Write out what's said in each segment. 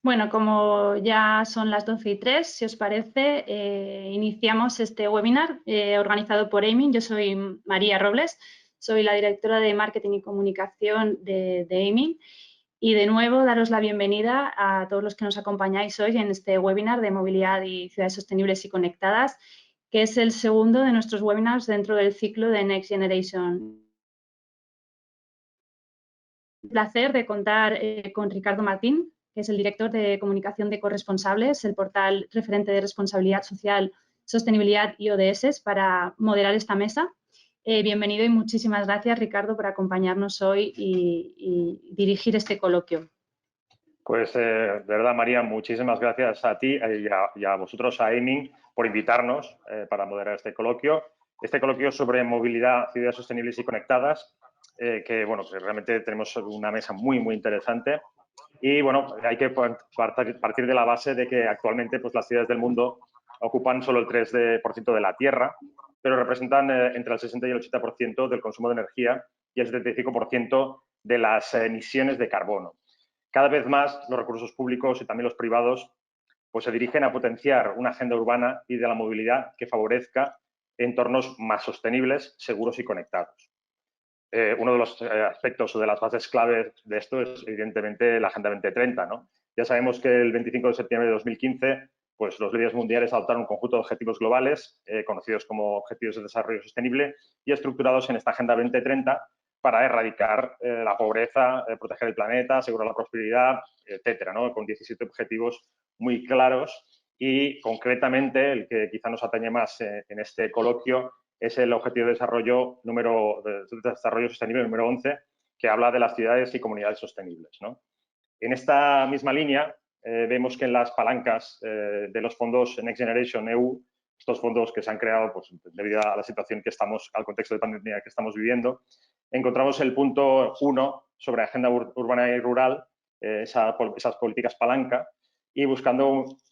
Bueno, como ya son las 12:03, si os parece, iniciamos este webinar organizado por Aiming. Yo soy María Robles, soy la directora de Marketing y Comunicación de Aiming. Y de nuevo, daros la bienvenida a todos los que nos acompañáis hoy en este webinar de movilidad y ciudades sostenibles y conectadas, que es el segundo de nuestros webinars dentro del ciclo de Next Generation. Un placer de contar con Ricardo Martín, que es el director de comunicación de Corresponsables, el portal referente de responsabilidad social, sostenibilidad y ODS, para moderar esta mesa. Bienvenido y muchísimas gracias, Ricardo, por acompañarnos hoy y dirigir este coloquio. Pues de verdad, María, muchísimas gracias a ti y a vosotros, a Aiming, por invitarnos para moderar este coloquio. Este coloquio sobre movilidad, ciudades sostenibles y conectadas, que realmente tenemos una mesa muy interesante. Y bueno, hay que partir de la base de que actualmente pues, las ciudades del mundo ocupan solo el 3% de la Tierra, pero representan entre el 60 y el 80% del consumo de energía y el 75% de las emisiones de carbono. Cada vez más los recursos públicos y también los privados pues, se dirigen a potenciar una agenda urbana y de la movilidad que favorezca entornos más sostenibles, seguros y conectados. Uno de los aspectos o de las bases claves de esto es, evidentemente, la Agenda 2030, ¿no? Ya sabemos que el 25 de septiembre de 2015 pues, los líderes mundiales adoptaron un conjunto de objetivos globales, conocidos como Objetivos de Desarrollo Sostenible, y estructurados en esta Agenda 2030 para erradicar la pobreza, proteger el planeta, asegurar la prosperidad, etcétera, ¿no? Con 17 objetivos muy claros y, concretamente, el que quizá nos atañe más en este coloquio es el Objetivo de Desarrollo Sostenible número 11, que habla de las ciudades y comunidades sostenibles, ¿no? En esta misma línea, vemos que en las palancas de los fondos Next Generation EU, estos fondos que se han creado pues, debido a la situación que estamos, al contexto de pandemia que estamos viviendo, encontramos el punto 1 sobre agenda urbana y rural, esas políticas palanca, y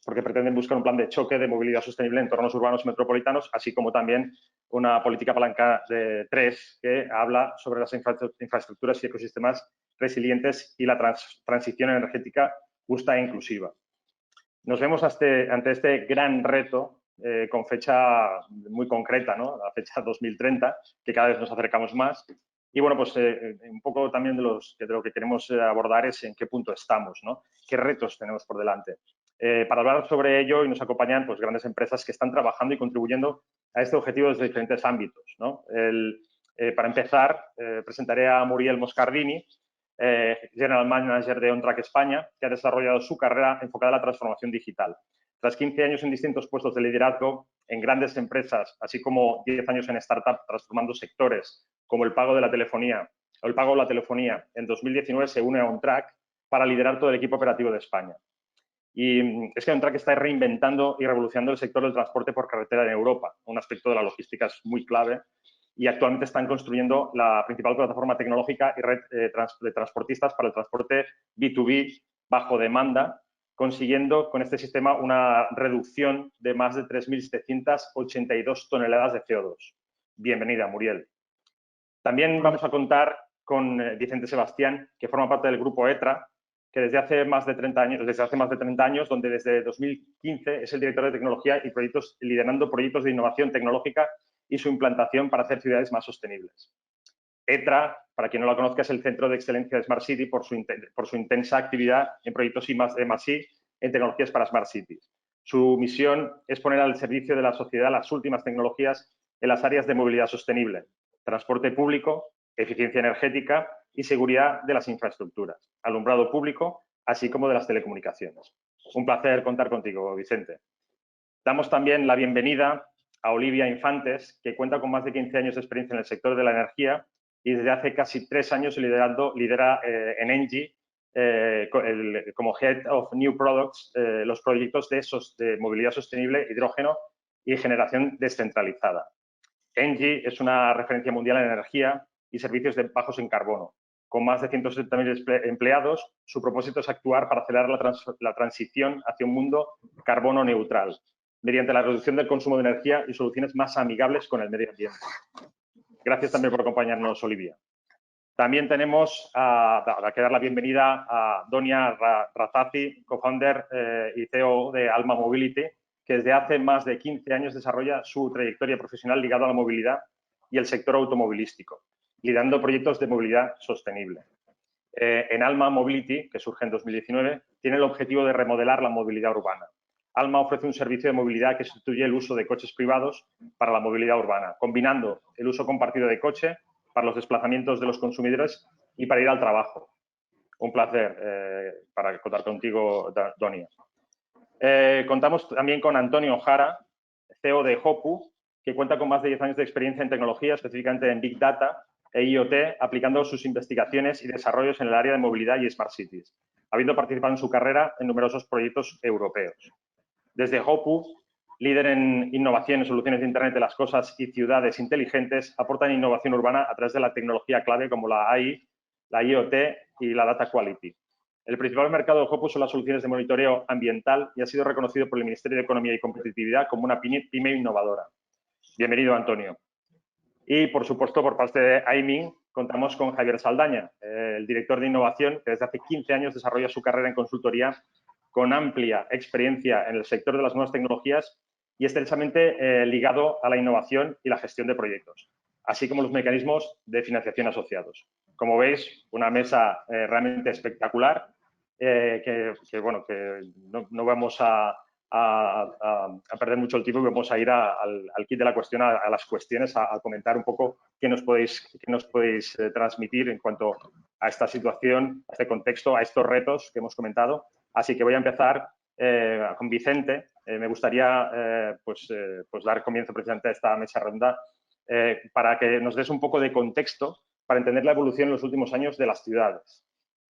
porque pretenden buscar un plan de choque de movilidad sostenible en entornos urbanos y metropolitanos, así como también una política palanca de 3 que habla sobre las infraestructuras y ecosistemas resilientes y la transición energética justa e inclusiva. Nos vemos ante este gran reto con fecha muy concreta, ¿no? La fecha 2030, que cada vez nos acercamos más. Y bueno, pues un poco también de lo que queremos abordar es en qué punto estamos, ¿no? ¿Qué retos tenemos por delante? Para hablar sobre ello y nos acompañan pues, grandes empresas que están trabajando y contribuyendo a este objetivo desde diferentes ámbitos, ¿no? Para empezar, presentaré a Muriel Moscardini, General Manager de OnTrack España, que ha desarrollado su carrera enfocada a la transformación digital. Tras 15 años en distintos puestos de liderazgo en grandes empresas, así como 10 años en startup transformando sectores como el pago de la telefonía o el pago de la telefonía, en 2019 se une a OnTrack para liderar todo el equipo operativo de España. Y es que OnTrack está reinventando y revolucionando el sector del transporte por carretera en Europa. Un aspecto de la logística es muy clave y actualmente están construyendo la principal plataforma tecnológica y red de transportistas para el transporte B2B bajo demanda, consiguiendo con este sistema una reducción de más de 3.782 toneladas de CO2. Bienvenida, Muriel. También vamos a contar con Vicente Sebastián, que forma parte del grupo ETRA, que desde hace más de 30 años, donde desde 2015 es el director de tecnología y liderando proyectos de innovación tecnológica y su implantación para hacer ciudades más sostenibles. ETRA, para quien no la conozca, es el Centro de Excelencia de Smart City por su intensa actividad en proyectos I+D+I en tecnologías para Smart Cities. Su misión es poner al servicio de la sociedad las últimas tecnologías en las áreas de movilidad sostenible, transporte público, eficiencia energética y seguridad de las infraestructuras, alumbrado público, así como de las telecomunicaciones. Un placer contar contigo, Vicente. Damos también la bienvenida a Olivia Infantes, que cuenta con más de 15 años de experiencia en el sector de la energía y desde hace casi 3 años lidera en Engie como Head of New Products los proyectos de movilidad sostenible, hidrógeno y generación descentralizada. Engie es una referencia mundial en energía y servicios bajos en carbono. Con más de 170.000 empleados, su propósito es actuar para acelerar la transición hacia un mundo carbono neutral, mediante la reducción del consumo de energía y soluciones más amigables con el medio ambiente. Gracias también por acompañarnos, Olivia. También tenemos a que dar la bienvenida a Donia Razazi, co-founder y CEO de Alma Mobility, que desde hace más de 15 años desarrolla su trayectoria profesional ligada a la movilidad y el sector automovilístico, liderando proyectos de movilidad sostenible. En Alma Mobility, que surge en 2019, tiene el objetivo de remodelar la movilidad urbana. Alma ofrece un servicio de movilidad que sustituye el uso de coches privados para la movilidad urbana, combinando el uso compartido de coche para los desplazamientos de los consumidores y para ir al trabajo. Un placer para contar contigo, Donia. Contamos también con Antonio Jara, CEO de Hopu, que cuenta con más de 10 años de experiencia en tecnología, específicamente en Big Data e IoT, aplicando sus investigaciones y desarrollos en el área de movilidad y Smart Cities, habiendo participado en su carrera en numerosos proyectos europeos. Desde Hopu, líder en innovación en soluciones de Internet de las cosas y ciudades inteligentes, aportan innovación urbana a través de la tecnología clave como la AI, la IoT y la Data Quality. El principal mercado de Hopu son las soluciones de monitoreo ambiental y ha sido reconocido por el Ministerio de Economía y Competitividad como una pyme innovadora. Bienvenido, Antonio. Y, por supuesto, por parte de Aiming, contamos con Javier Saldaña, el director de innovación, que desde hace 15 años desarrolla su carrera en consultoría con amplia experiencia en el sector de las nuevas tecnologías y estrechamente ligado a la innovación y la gestión de proyectos, así como los mecanismos de financiación asociados. Como veis, una mesa realmente espectacular que no vamos a perder mucho el tiempo y vamos a ir al kit de la cuestión, a las cuestiones, a comentar un poco qué nos podéis transmitir en cuanto a esta situación, a este contexto, a estos retos que hemos comentado. Así que voy a empezar con Vicente. Me gustaría dar comienzo precisamente a esta mesa redonda para que nos des un poco de contexto para entender la evolución en los últimos años de las ciudades.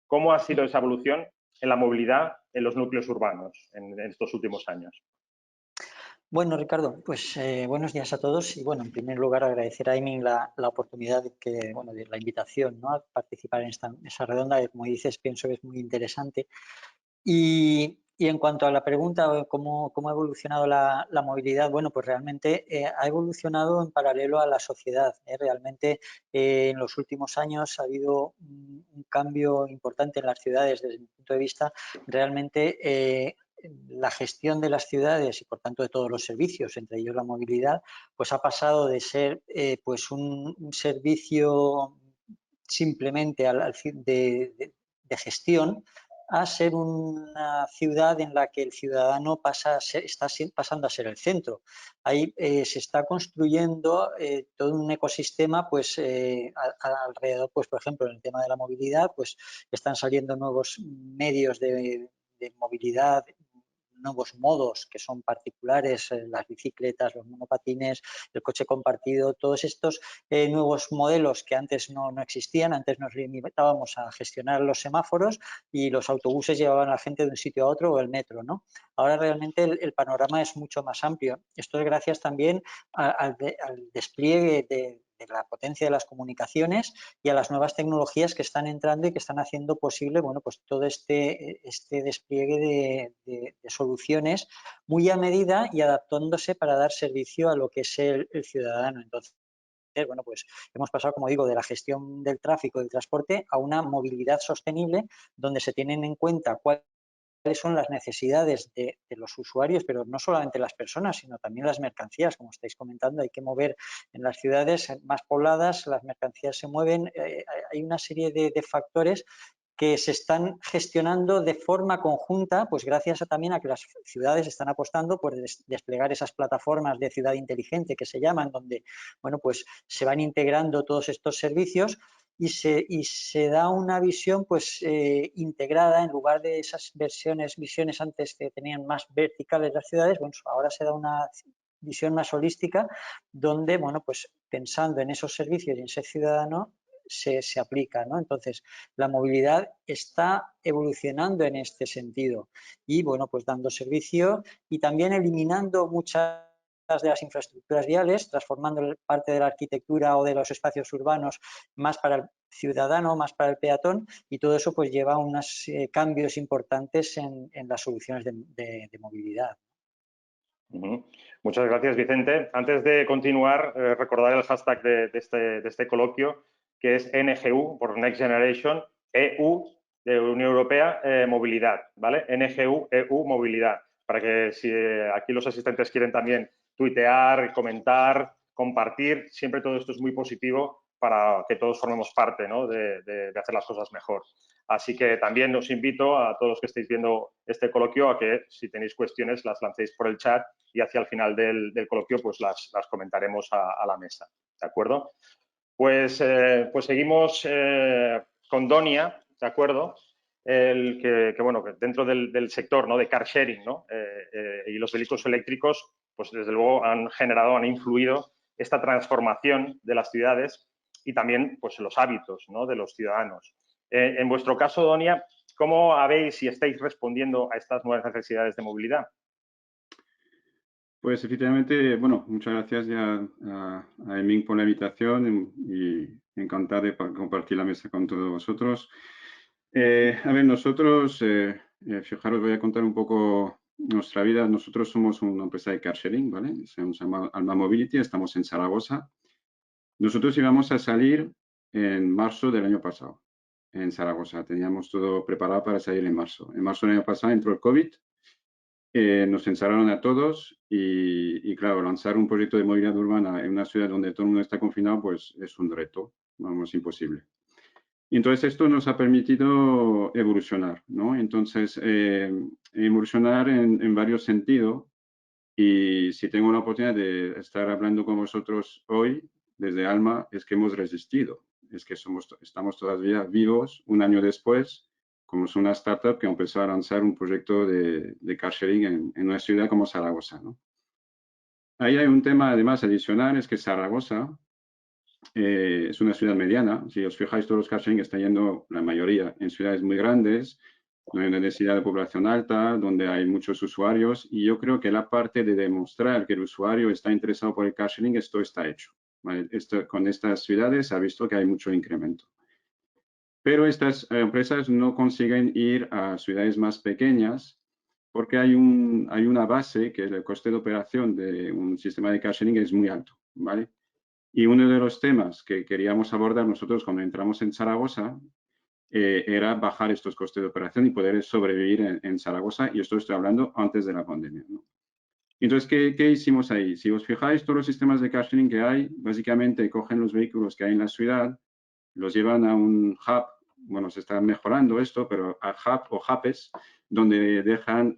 ¿Cómo ha sido esa evolución en la movilidad en los núcleos urbanos en estos últimos años? Bueno, Ricardo, pues buenos días a todos y bueno, en primer lugar agradecer a Aiming la oportunidad de la invitación, ¿no?, a participar en esta mesa redonda, que como dices pienso que es muy interesante. Y en cuanto a la pregunta, ¿cómo ha evolucionado la movilidad? Bueno, pues realmente ha evolucionado en paralelo a la sociedad. Realmente en los últimos años ha habido un cambio importante en las ciudades desde mi punto de vista. Realmente la gestión de las ciudades y por tanto de todos los servicios, entre ellos la movilidad, pues ha pasado de ser pues un servicio simplemente de gestión a ser una ciudad en la que el ciudadano está pasando a ser el centro. Ahí se está construyendo todo un ecosistema pues, alrededor, pues, por ejemplo, en el tema de la movilidad, pues están saliendo nuevos medios de movilidad, nuevos modos que son particulares, las bicicletas, los monopatines, el coche compartido, todos estos nuevos modelos que antes no existían. Antes nos limitábamos a gestionar los semáforos y los autobuses llevaban a la gente de un sitio a otro, o el metro, ¿no? Ahora realmente el panorama es mucho más amplio. Esto es gracias también al despliegue de la potencia de las comunicaciones y a las nuevas tecnologías que están entrando y que están haciendo posible, bueno, pues todo este despliegue de soluciones muy a medida y adaptándose para dar servicio a lo que es el ciudadano. Entonces, bueno, pues hemos pasado, como digo, de la gestión del tráfico, del transporte, a una movilidad sostenible donde se tienen en cuenta cuáles son las necesidades de los usuarios, pero no solamente las personas, sino también las mercancías. Como estáis comentando, hay que mover en las ciudades más pobladas, las mercancías se mueven, hay una serie de factores que se están gestionando de forma conjunta, pues gracias también a que las ciudades están apostando por desplegar esas plataformas de ciudad inteligente que se llaman, donde, bueno, pues se van integrando todos estos servicios y se da una visión pues integrada. En lugar de esas visiones antes que tenían más verticales las ciudades, bueno, ahora se da una visión más holística donde, bueno, pues pensando en esos servicios y en ese ciudadano se aplica, ¿no? Entonces, la movilidad está evolucionando en este sentido y, bueno, pues dando servicio y también eliminando muchas de las infraestructuras viales, transformando parte de la arquitectura o de los espacios urbanos más para el ciudadano, más para el peatón, y todo eso pues lleva a unos cambios importantes en las soluciones de movilidad. Muchas gracias, Vicente. Antes de continuar, recordar el hashtag de este coloquio, que es NGU, por Next Generation, EU, de Unión Europea, movilidad, ¿vale? NGU, EU, movilidad, para que si aquí los asistentes quieren también tuitear, comentar, compartir, siempre todo esto es muy positivo para que todos formemos parte, ¿no?, de hacer las cosas mejor. Así que también os invito a todos los que estéis viendo este coloquio a que, si tenéis cuestiones, las lancéis por el chat y hacia el final del coloquio pues las comentaremos a la mesa, ¿de acuerdo? Pues seguimos con Donia, ¿de acuerdo? Bueno, que dentro del sector, ¿no?, de car sharing, ¿no?, y los vehículos eléctricos, pues desde luego han influido esta transformación de las ciudades y también pues los hábitos, ¿no?, de los ciudadanos. En vuestro caso, Donia, ¿cómo habéis y estáis respondiendo a estas nuevas necesidades de movilidad? Pues efectivamente, bueno, muchas gracias ya a Aiming por la invitación y encantado de compartir la mesa con todos vosotros. A ver, nosotros, fijaros, voy a contar un poco nuestra vida. Nosotros somos una empresa de car sharing, ¿vale? Se llama Alma Mobility, estamos en Zaragoza. Nosotros íbamos a salir en marzo del año pasado, en Zaragoza. Teníamos todo preparado para salir en marzo. En marzo del año pasado entró el COVID. Nos encerraron a todos y, claro, lanzar un proyecto de movilidad urbana en una ciudad donde todo el mundo está confinado, pues es un reto, vamos, imposible. Y entonces esto nos ha permitido evolucionar, ¿no? Entonces, evolucionar en varios sentidos. Y si tengo la oportunidad de estar hablando con vosotros hoy, desde Alma, es que hemos resistido. Es que estamos todavía vivos un año después, como es una startup que empezó a lanzar un proyecto de car sharing en una ciudad como Zaragoza, ¿no? Ahí hay un tema además adicional, es que Zaragoza es una ciudad mediana. Si os fijáis, todos los car sharing están yendo, la mayoría, en ciudades muy grandes, donde hay una densidad de población alta, donde hay muchos usuarios, y yo creo que la parte de demostrar que el usuario está interesado por el car sharing, esto está hecho, ¿vale? Con estas ciudades se ha visto que hay mucho incremento. Pero estas empresas no consiguen ir a ciudades más pequeñas porque hay una base que el coste de operación de un sistema de car sharing es muy alto, ¿vale? Y uno de los temas que queríamos abordar nosotros cuando entramos en Zaragoza era bajar estos costes de operación y poder sobrevivir en Zaragoza, y esto estoy hablando antes de la pandemia, ¿no? Entonces, ¿qué hicimos ahí? Si os fijáis, todos los sistemas de car sharing que hay, básicamente cogen los vehículos que hay en la ciudad, los llevan a un hub, bueno, se está mejorando esto, pero a hub o hubs, donde dejan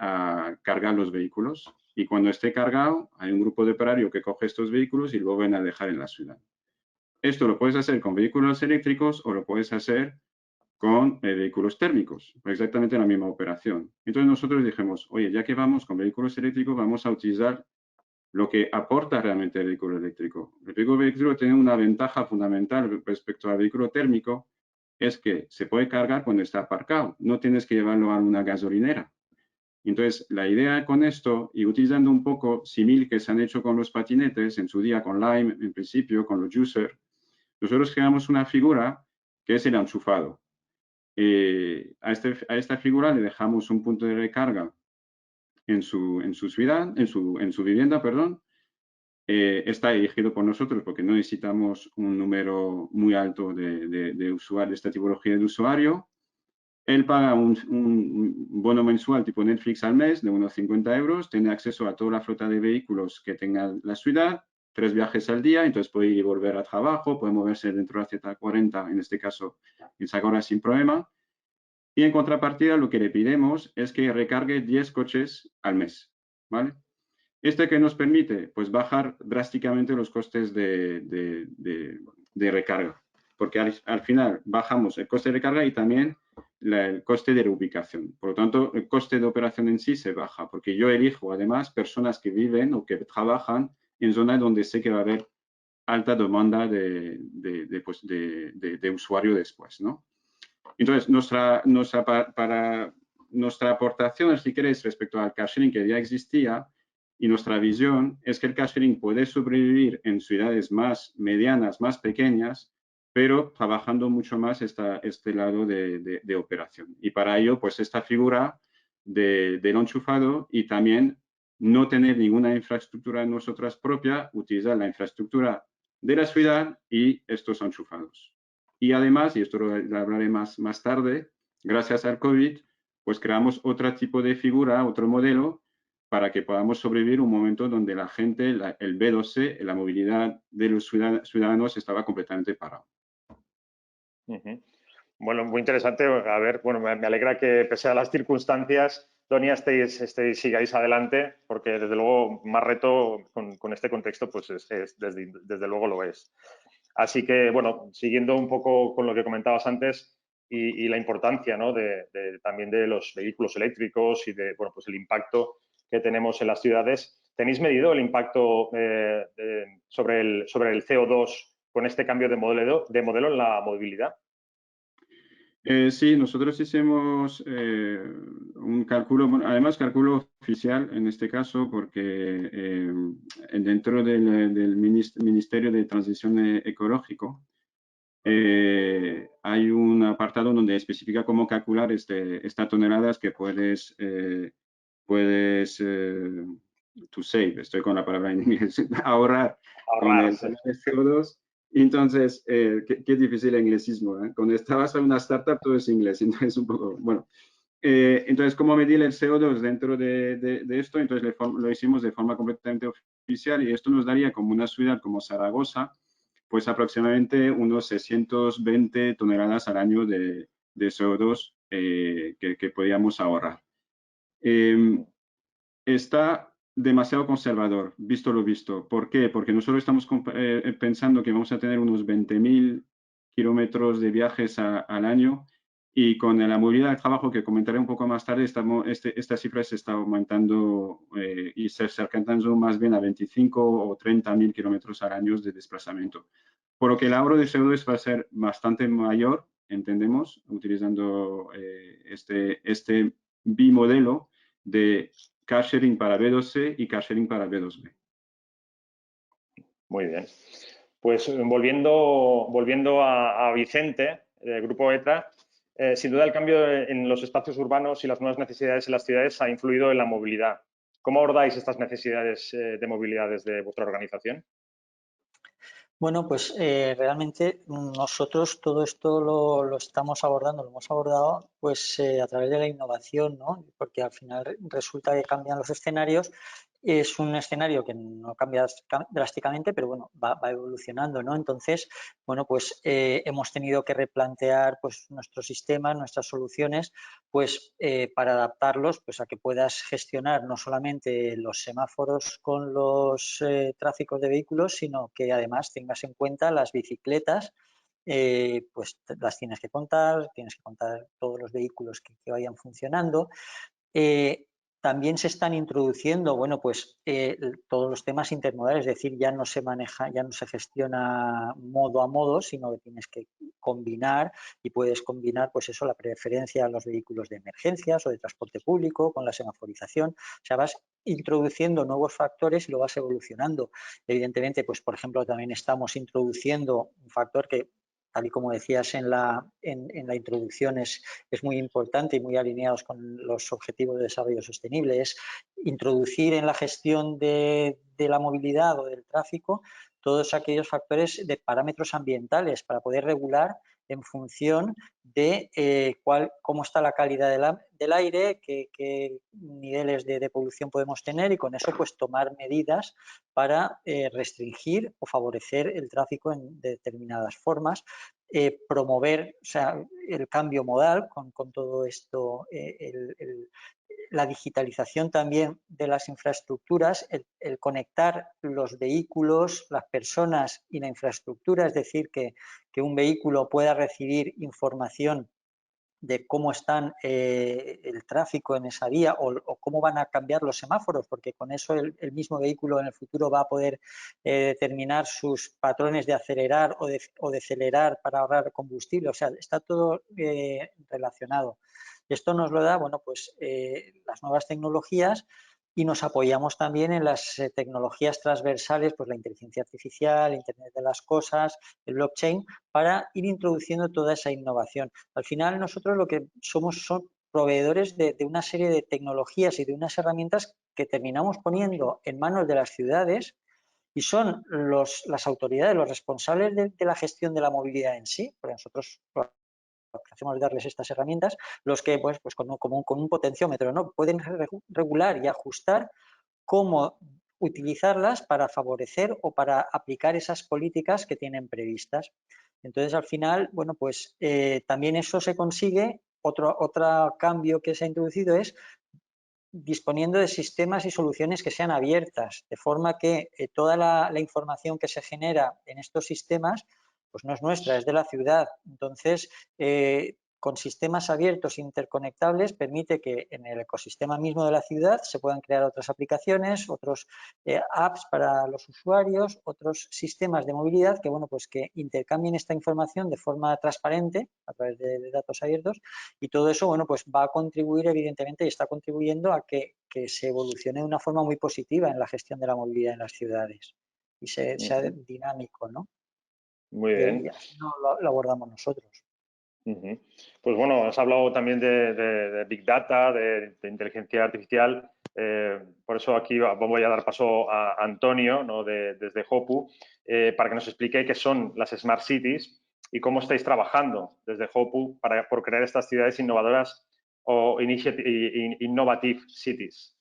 cargar los vehículos, y cuando esté cargado, hay un grupo de operario que coge estos vehículos y lo vuelven a dejar en la ciudad. Esto lo puedes hacer con vehículos eléctricos o lo puedes hacer con vehículos térmicos, exactamente la misma operación. Entonces nosotros dijimos, oye, ya que vamos con vehículos eléctricos, vamos a utilizar lo que aporta realmente el vehículo eléctrico. El vehículo eléctrico tiene una ventaja fundamental respecto al vehículo térmico, es que se puede cargar cuando está aparcado, no tienes que llevarlo a una gasolinera. Entonces, la idea con esto, y utilizando un poco símil que se han hecho con los patinetes, en su día con Lime, en principio, con los Juicer, nosotros creamos una figura que es el enchufado. A esta figura le dejamos un punto de recarga en su vivienda, perdón. Está elegido por nosotros porque no necesitamos un número muy alto de usuarios, de esta tipología de usuario. Él paga un bono mensual tipo Netflix al mes de unos 50 euros, tiene acceso a toda la flota de vehículos que tenga la ciudad, 3 viajes al día, entonces puede ir y volver a trabajo, puede moverse dentro de la Z40, en este caso en Zagora sin problema. Y en contrapartida, lo que le pedimos es que recargue 10 coches al mes, ¿vale? Que nos permite, pues, bajar drásticamente los costes de recarga, porque al final bajamos el coste de recarga y también el coste de reubicación. Por lo tanto, el coste de operación en sí se baja, porque yo elijo, además, personas que viven o que trabajan en zonas donde sé que va a haber alta demanda de usuario después, ¿no? Entonces, nuestra aportación, si queréis, respecto al car sharing que ya existía, y nuestra visión es que el car sharing puede sobrevivir en ciudades más medianas, más pequeñas, pero trabajando mucho más este lado de operación. Y para ello, pues esta figura del enchufado y también no tener ninguna infraestructura nosotras propia, utilizar la infraestructura de la ciudad y estos enchufados. Y además, y esto lo hablaré más tarde, gracias al COVID, pues creamos otro tipo de figura, otro modelo, para que podamos sobrevivir un momento donde la gente, el B2C, la movilidad de los ciudadanos estaba completamente parado. Bueno, muy interesante. A ver, bueno, me alegra que pese a las circunstancias, Donia, sigáis adelante, porque desde luego más reto con este contexto, pues desde luego lo es. Así que, bueno, siguiendo un poco con lo que comentabas antes y la importancia, ¿no? también de los vehículos eléctricos y de, bueno, pues el impacto que tenemos en las ciudades. ¿Tenéis medido el impacto sobre el CO2 con este cambio de modelo en la movilidad? Sí, nosotros hicimos un cálculo, bueno, además cálculo oficial en este caso, porque dentro del Ministerio de Transición Ecológico hay un apartado donde especifica cómo calcular estas toneladas que puedes to save, estoy con la palabra en inglés, ahorrar con el tema de CO2. Entonces, qué difícil el inglesismo, ¿eh? Cuando estabas en una startup todo es inglés, entonces un poco, bueno. Entonces, ¿cómo medir el CO2 dentro de esto? Entonces, lo hicimos de forma completamente oficial y esto nos daría como una ciudad como Zaragoza, pues aproximadamente unos 620 toneladas al año de CO2 que podíamos ahorrar. Está demasiado conservador, visto lo visto. ¿Por qué? Porque nosotros estamos pensando que vamos a tener unos 20.000 kilómetros de viajes al año y con la movilidad de trabajo que comentaré un poco más tarde, esta cifra se está aumentando y se acercando más bien a 25 o 30.000 kilómetros al año de desplazamiento. Por lo que el ahorro de CO2 va a ser bastante mayor, entendemos, utilizando este bimodelo de car sharing para B2C y car sharing para B2B. Muy bien. Pues volviendo a Vicente, del Grupo ETRA, sin duda el cambio en los espacios urbanos y las nuevas necesidades en las ciudades ha influido en la movilidad. ¿Cómo abordáis estas necesidades de movilidad desde vuestra organización? Bueno, pues realmente nosotros todo esto lo estamos abordando, lo hemos abordado pues a través de la innovación, ¿no? Porque al final resulta que cambian los escenarios. Es un escenario que no cambia drásticamente, pero bueno, va evolucionando, ¿no? Entonces, bueno, pues hemos tenido que replantear pues nuestros sistemas, nuestras soluciones, pues para adaptarlos pues a que puedas gestionar no solamente los semáforos con los tráficos de vehículos, sino que además tengas en cuenta las bicicletas, pues las tienes que contar todos los vehículos que vayan funcionando. También se están introduciendo, bueno, pues todos los temas intermodales, es decir, ya no se maneja, ya no se gestiona modo a modo, sino que tienes que combinar y puedes combinar, pues eso, la preferencia a los vehículos de emergencias o de transporte público con la semaforización. O sea, vas introduciendo nuevos factores y lo vas evolucionando. Evidentemente, pues por ejemplo, también estamos introduciendo un factor que, tal y como decías en la introducción, es muy importante y muy alineados con los objetivos de desarrollo sostenible, es introducir en la gestión de la movilidad o del tráfico todos aquellos factores de parámetros ambientales para poder regular en función de cómo está la calidad del aire, qué niveles de polución podemos tener y con eso pues tomar medidas para restringir o favorecer el tráfico en determinadas formas, promover, o sea, el cambio modal con todo esto, la digitalización también de las infraestructuras, el conectar los vehículos, las personas y la infraestructura, es decir, que un vehículo pueda recibir información de cómo están el tráfico en esa vía o cómo van a cambiar los semáforos, porque con eso el mismo vehículo en el futuro va a poder determinar sus patrones de acelerar o de acelerar para ahorrar combustible. O sea, está todo relacionado. Esto nos lo da, bueno, pues las nuevas tecnologías, y nos apoyamos también en las tecnologías transversales, pues la inteligencia artificial, Internet de las cosas, el blockchain, para ir introduciendo toda esa innovación. Al final nosotros lo que somos son proveedores de una serie de tecnologías y de unas herramientas que terminamos poniendo en manos de las ciudades y son las autoridades, los responsables de la gestión de la movilidad en sí, porque nosotros lo que hacemos es darles estas herramientas, los que pues con un potenciómetro, ¿no?, pueden regular y ajustar cómo utilizarlas para favorecer o para aplicar esas políticas que tienen previstas. Entonces, al final, bueno, pues también eso se consigue. Otro cambio que se ha introducido es disponiendo de sistemas y soluciones que sean abiertas, de forma que toda la información que se genera en estos sistemas pues no es nuestra, es de la ciudad. Entonces, con sistemas abiertos e interconectables permite que en el ecosistema mismo de la ciudad se puedan crear otras aplicaciones, otros apps para los usuarios, otros sistemas de movilidad que, bueno, pues que intercambien esta información de forma transparente a través de datos abiertos, y todo eso, bueno, pues va a contribuir evidentemente y está contribuyendo a que se evolucione de una forma muy positiva en la gestión de la movilidad en las ciudades y sea dinámico, ¿no? Muy bien. Y así lo abordamos nosotros. Pues bueno, has hablado también de Big Data, de inteligencia artificial. Por eso aquí voy a dar paso a Antonio, ¿no?, desde Hopu, para que nos explique qué son las Smart Cities y cómo estáis trabajando desde Hopu por crear estas ciudades innovadoras o Innovative Cities.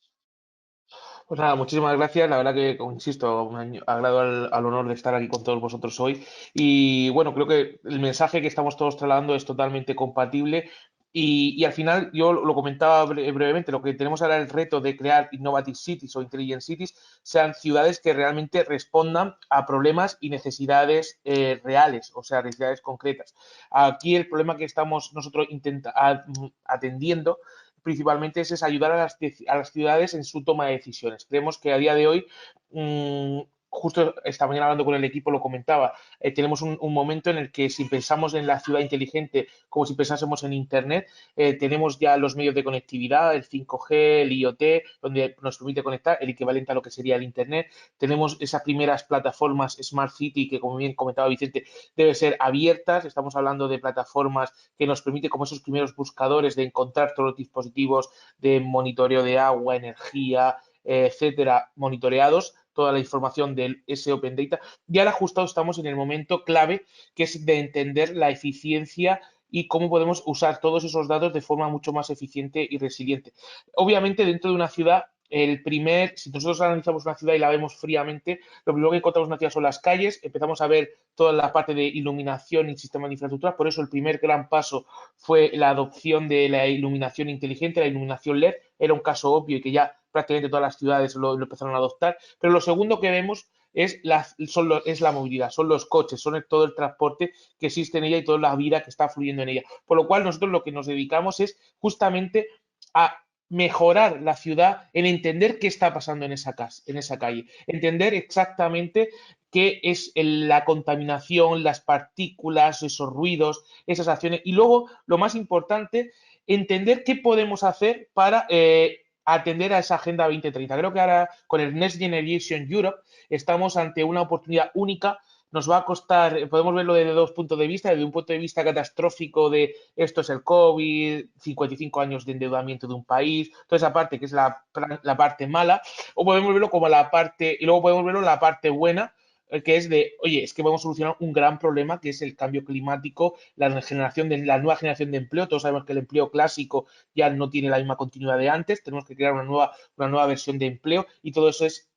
Pues nada, muchísimas gracias. La verdad que, como insisto, me agrado al honor de estar aquí con todos vosotros hoy. Y bueno, creo que el mensaje que estamos todos trasladando es totalmente compatible. Y al final, yo lo comentaba brevemente, lo que tenemos ahora es el reto de crear Innovative Cities o Intelligent Cities, sean ciudades que realmente respondan a problemas y necesidades reales, o sea, necesidades concretas. Aquí el problema que estamos nosotros atendiendo principalmente es ayudar a las ciudades en su toma de decisiones. Creemos que a día de hoy, justo esta mañana hablando con el equipo lo comentaba, tenemos un momento en el que si pensamos en la ciudad inteligente como si pensásemos en Internet, tenemos ya los medios de conectividad, el 5G, el IoT, donde nos permite conectar, el equivalente a lo que sería el Internet. Tenemos esas primeras plataformas Smart City que, como bien comentaba Vicente, deben ser abiertas. Estamos hablando de plataformas que nos permiten, como esos primeros buscadores, de encontrar todos los dispositivos de monitoreo de agua, energía, etcétera, monitoreados, toda la información de ese Open Data. Y ahora justo estamos en el momento clave, que es de entender la eficiencia y cómo podemos usar todos esos datos de forma mucho más eficiente y resiliente. Obviamente, dentro de una ciudad, si nosotros analizamos una ciudad y la vemos fríamente, lo primero que encontramos en una ciudad son las calles, empezamos a ver toda la parte de iluminación y sistema de infraestructura. Por eso el primer gran paso fue la adopción de la iluminación inteligente, la iluminación LED. Era un caso obvio y que ya prácticamente todas las ciudades lo empezaron a adoptar. Pero lo segundo que vemos es la movilidad, son los coches, son todo el transporte que existe en ella y toda la vida que está fluyendo en ella. Por lo cual nosotros lo que nos dedicamos es justamente a mejorar la ciudad, en entender qué está pasando en esa calle, entender exactamente qué es la contaminación, las partículas, esos ruidos, esas acciones. Y luego, lo más importante, entender qué podemos hacer para atender a esa Agenda 2030. Creo que ahora con el Next Generation Europe estamos ante una oportunidad única. Nos va a costar, podemos verlo desde dos puntos de vista, desde un punto de vista catastrófico de esto es el COVID, 55 años de endeudamiento de un país, toda esa parte que es la parte mala, o podemos verlo como la parte, y luego podemos verlo la parte buena, que es de, oye, es que vamos a solucionar un gran problema que es el cambio climático, la nueva generación de empleo. Todos sabemos que el empleo clásico ya no tiene la misma continuidad de antes, tenemos que crear una nueva versión de empleo y todo eso es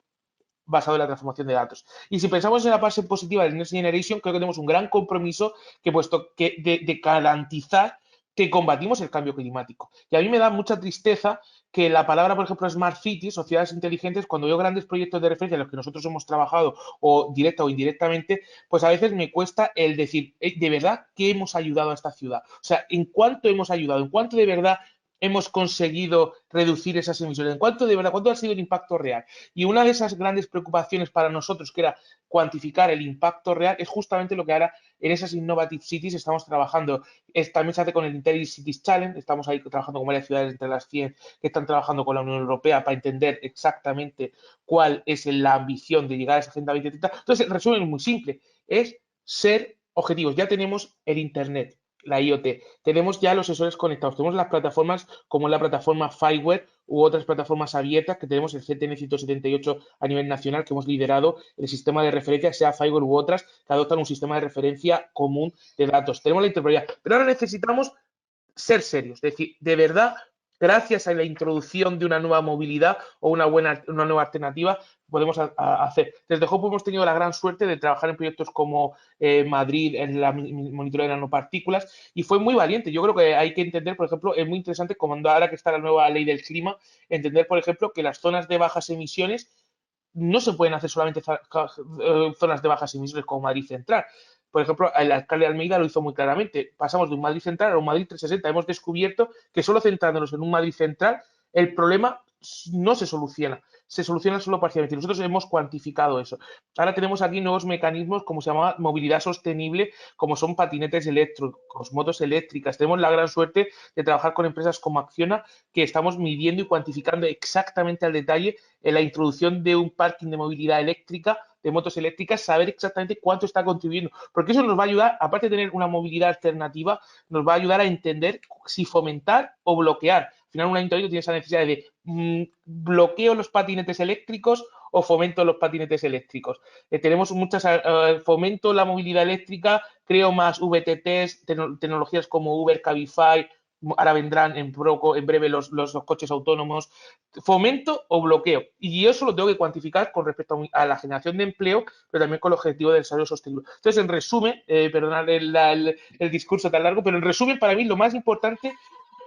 basado en la transformación de datos. Y si pensamos en la parte positiva del Next Generation, creo que tenemos un gran compromiso de garantizar que combatimos el cambio climático. Y a mí me da mucha tristeza que la palabra, por ejemplo, Smart Cities, sociedades inteligentes, cuando veo grandes proyectos de referencia en los que nosotros hemos trabajado, o directa o indirectamente, pues a veces me cuesta el decir, ¿de verdad qué hemos ayudado a esta ciudad? O sea, ¿en cuánto hemos ayudado? ¿En cuánto de verdad hemos conseguido reducir esas emisiones? ¿En cuánto de verdad, cuánto ha sido el impacto real? Y una de esas grandes preocupaciones para nosotros, que era cuantificar el impacto real, es justamente lo que ahora en esas Innovative Cities estamos trabajando. También se hace con el Intelligent Cities Challenge, estamos ahí trabajando con varias ciudades entre las 100 que están trabajando con la Unión Europea para entender exactamente cuál es la ambición de llegar a esa Agenda 2030. Entonces, el resumen es muy simple, es ser objetivos. Ya tenemos el Internet. la IoT. Tenemos ya los sensores conectados, tenemos las plataformas como la plataforma Fireware u otras plataformas abiertas que tenemos el CTN 178 a nivel nacional, que hemos liderado el sistema de referencia, sea Fireware u otras, que adoptan un sistema de referencia común de datos. Tenemos la interoperabilidad, pero ahora necesitamos ser serios, es decir, de verdad, gracias a la introducción de una nueva movilidad o una nueva alternativa, podemos hacer. Desde Hope hemos tenido la gran suerte de trabajar en proyectos como Madrid, en la monitoreo de nanopartículas, y fue muy valiente. Yo creo que hay que entender, por ejemplo, es muy interesante, como ahora que está la nueva ley del clima, entender, por ejemplo, que las zonas de bajas emisiones no se pueden hacer solamente zonas de bajas emisiones como Madrid Central. Por ejemplo, el alcalde de Almeida lo hizo muy claramente. Pasamos de un Madrid Central a un Madrid 360. Hemos descubierto que solo centrándonos en un Madrid Central, el problema no se soluciona. Se soluciona solo parcialmente. Nosotros hemos cuantificado eso. Ahora tenemos aquí nuevos mecanismos, como se llama movilidad sostenible, como son patinetes eléctricos, motos eléctricas. Tenemos la gran suerte de trabajar con empresas como Acciona, que estamos midiendo y cuantificando exactamente al detalle en la introducción de un parking de movilidad eléctrica, de motos eléctricas, saber exactamente cuánto está contribuyendo. Porque eso nos va a ayudar, aparte de tener una movilidad alternativa, nos va a ayudar a entender si fomentar o bloquear. Al final, un ayuntamiento tiene esa necesidad de bloqueo los patinetes eléctricos o fomento los patinetes eléctricos. Tenemos muchas, fomento la movilidad eléctrica, creo más VTTs, tecnologías como Uber, Cabify, ahora vendrán en breve los coches autónomos, fomento o bloqueo. Y yo eso lo tengo que cuantificar con respecto a la generación de empleo, pero también con el objetivo del desarrollo sostenible. Entonces, en resumen, perdonad el discurso tan largo, pero en resumen, para mí lo más importante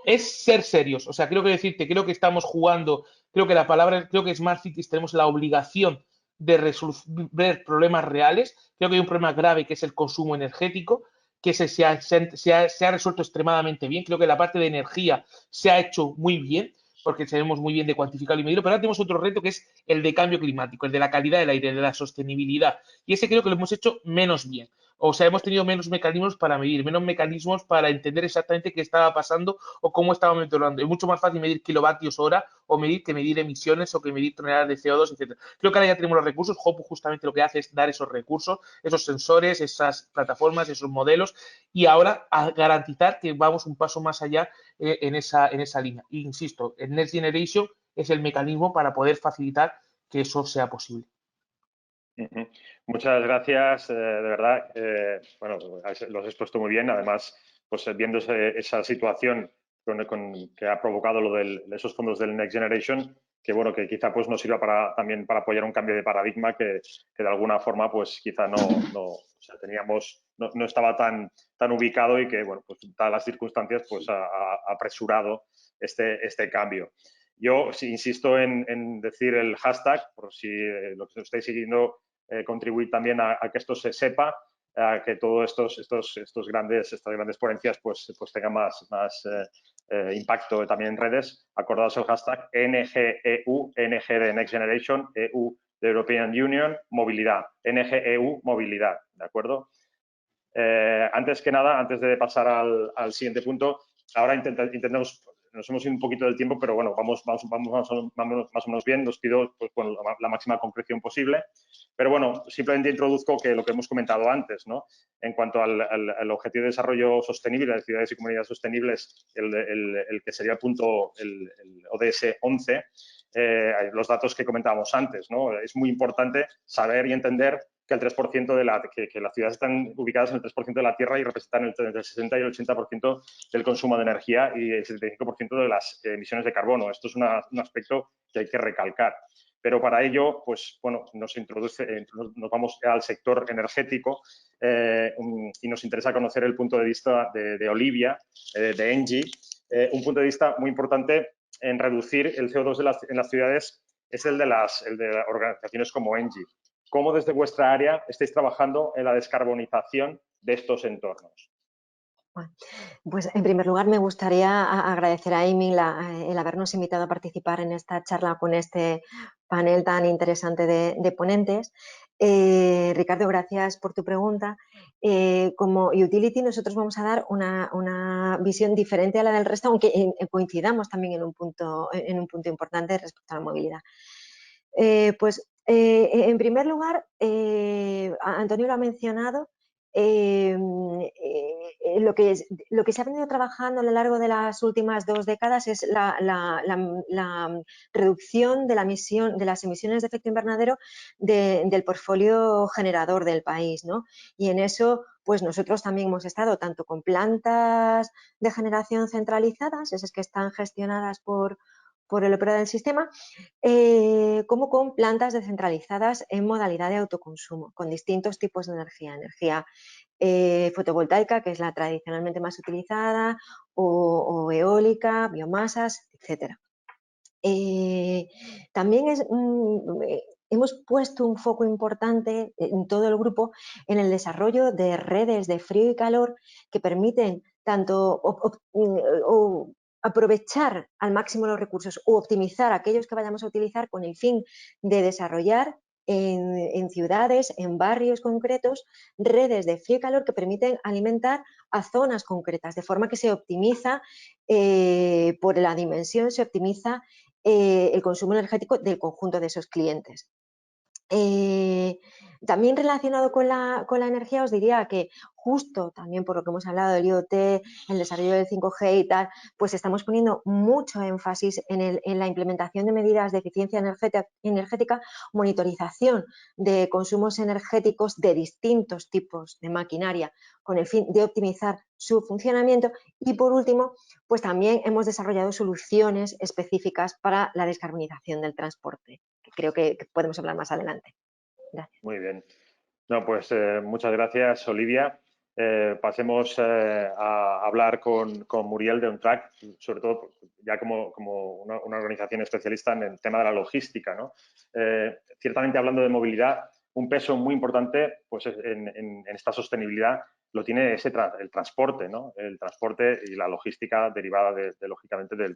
es ser serios. O sea, creo que creo que estamos jugando, creo que Smart Cities tenemos la obligación de resolver problemas reales. Creo que hay un problema grave que es el consumo energético, que se ha resuelto extremadamente bien. Creo que la parte de energía se ha hecho muy bien, porque sabemos muy bien de cuantificarlo y medirlo, pero ahora tenemos otro reto que es el de cambio climático, el de la calidad del aire, el de la sostenibilidad. Y ese creo que lo hemos hecho menos bien. O sea, hemos tenido menos mecanismos para medir, menos mecanismos para entender exactamente qué estaba pasando o cómo estaba mejorando. Es mucho más fácil medir kilovatios hora o que medir emisiones o que medir toneladas de CO2, etc. Creo que ahora ya tenemos los recursos. Hopu justamente lo que hace es dar esos recursos, esos sensores, esas plataformas, esos modelos, y ahora a garantizar que vamos un paso más allá en esa línea. E insisto, el Next Generation es el mecanismo para poder facilitar que eso sea posible. Muchas gracias, de verdad. Bueno, lo has expuesto muy bien. Además, pues viendo esa situación que ha provocado lo de esos fondos del Next Generation, que bueno, que quizá pues nos sirva también para apoyar un cambio de paradigma que de alguna forma pues quizá o sea, no estaba tan ubicado y que bueno, pues dadas las circunstancias pues ha apresurado este cambio. Yo insisto en decir el hashtag, por si lo que estáis siguiendo, contribuir también a que esto se sepa, a que todas estas grandes ponencias pues tengan más impacto también en redes. Acordaos el hashtag NGEU, NG de Next Generation, EU de European Union, movilidad, NGEU, movilidad, ¿de acuerdo? Antes que nada, antes de pasar al siguiente punto, ahora intentemos, nos hemos ido un poquito del tiempo, pero bueno, vamos más o menos bien. Os pido pues, bueno, la máxima concreción posible. Pero bueno, simplemente introduzco lo que hemos comentado antes, ¿no? En cuanto al objetivo de desarrollo sostenible de ciudades y comunidades sostenibles, el que sería el punto, el ODS 11, los datos que comentábamos antes, ¿no? Es muy importante saber y entender que el 3% que las ciudades están ubicadas en el 3% de la tierra y representan entre el 60 y el 80% del consumo de energía y el 75% de las emisiones de carbono. Esto es un aspecto que hay que recalcar. Pero para ello, pues bueno, nos vamos al sector energético y nos interesa conocer el punto de vista de Olivia, de Engie. Un punto de vista muy importante en reducir el CO2 en las ciudades es el de organizaciones como Engie. ¿Cómo desde vuestra área estáis trabajando en la descarbonización de estos entornos? Pues en primer lugar me gustaría agradecer a Amy el habernos invitado a participar en esta charla con este panel tan interesante de ponentes. Ricardo, gracias por tu pregunta. Como utility nosotros vamos a dar una visión diferente a la del resto, aunque coincidamos también en un punto importante respecto a la movilidad. En primer lugar, Antonio lo ha mencionado, Lo que se ha venido trabajando a lo largo de las últimas 2 décadas es la reducción de las emisiones de efecto invernadero del portfolio generador del país, ¿no? Y en eso, pues nosotros también hemos estado tanto con plantas de generación centralizadas, esas que están gestionadas por el operador del sistema, como con plantas descentralizadas en modalidad de autoconsumo, con distintos tipos de energía fotovoltaica, que es la tradicionalmente más utilizada, o eólica, biomasas, etc. También hemos puesto un foco importante en todo el grupo en el desarrollo de redes de frío y calor que permiten tanto aprovechar al máximo los recursos o optimizar aquellos que vayamos a utilizar con el fin de desarrollar en ciudades, en barrios concretos, redes de frío y calor que permiten alimentar a zonas concretas, de forma que se optimiza por la dimensión, se optimiza el consumo energético del conjunto de esos clientes. También relacionado con la energía, os diría que justo también por lo que hemos hablado del IoT, el desarrollo del 5G y tal, pues estamos poniendo mucho énfasis en la implementación de medidas de eficiencia energética, monitorización de consumos energéticos de distintos tipos de maquinaria con el fin de optimizar su funcionamiento y, por último, pues también hemos desarrollado soluciones específicas para la descarbonización del transporte, que creo que podemos hablar más adelante. Gracias. Muy bien. No, pues muchas gracias, Olivia. Pasemos a hablar con Muriel de OnTrack, sobre todo ya como una organización especialista en el tema de la logística, ¿no? Ciertamente, hablando de movilidad, un peso muy importante pues, en esta sostenibilidad lo tiene el transporte, ¿no? El transporte y la logística derivada lógicamente, de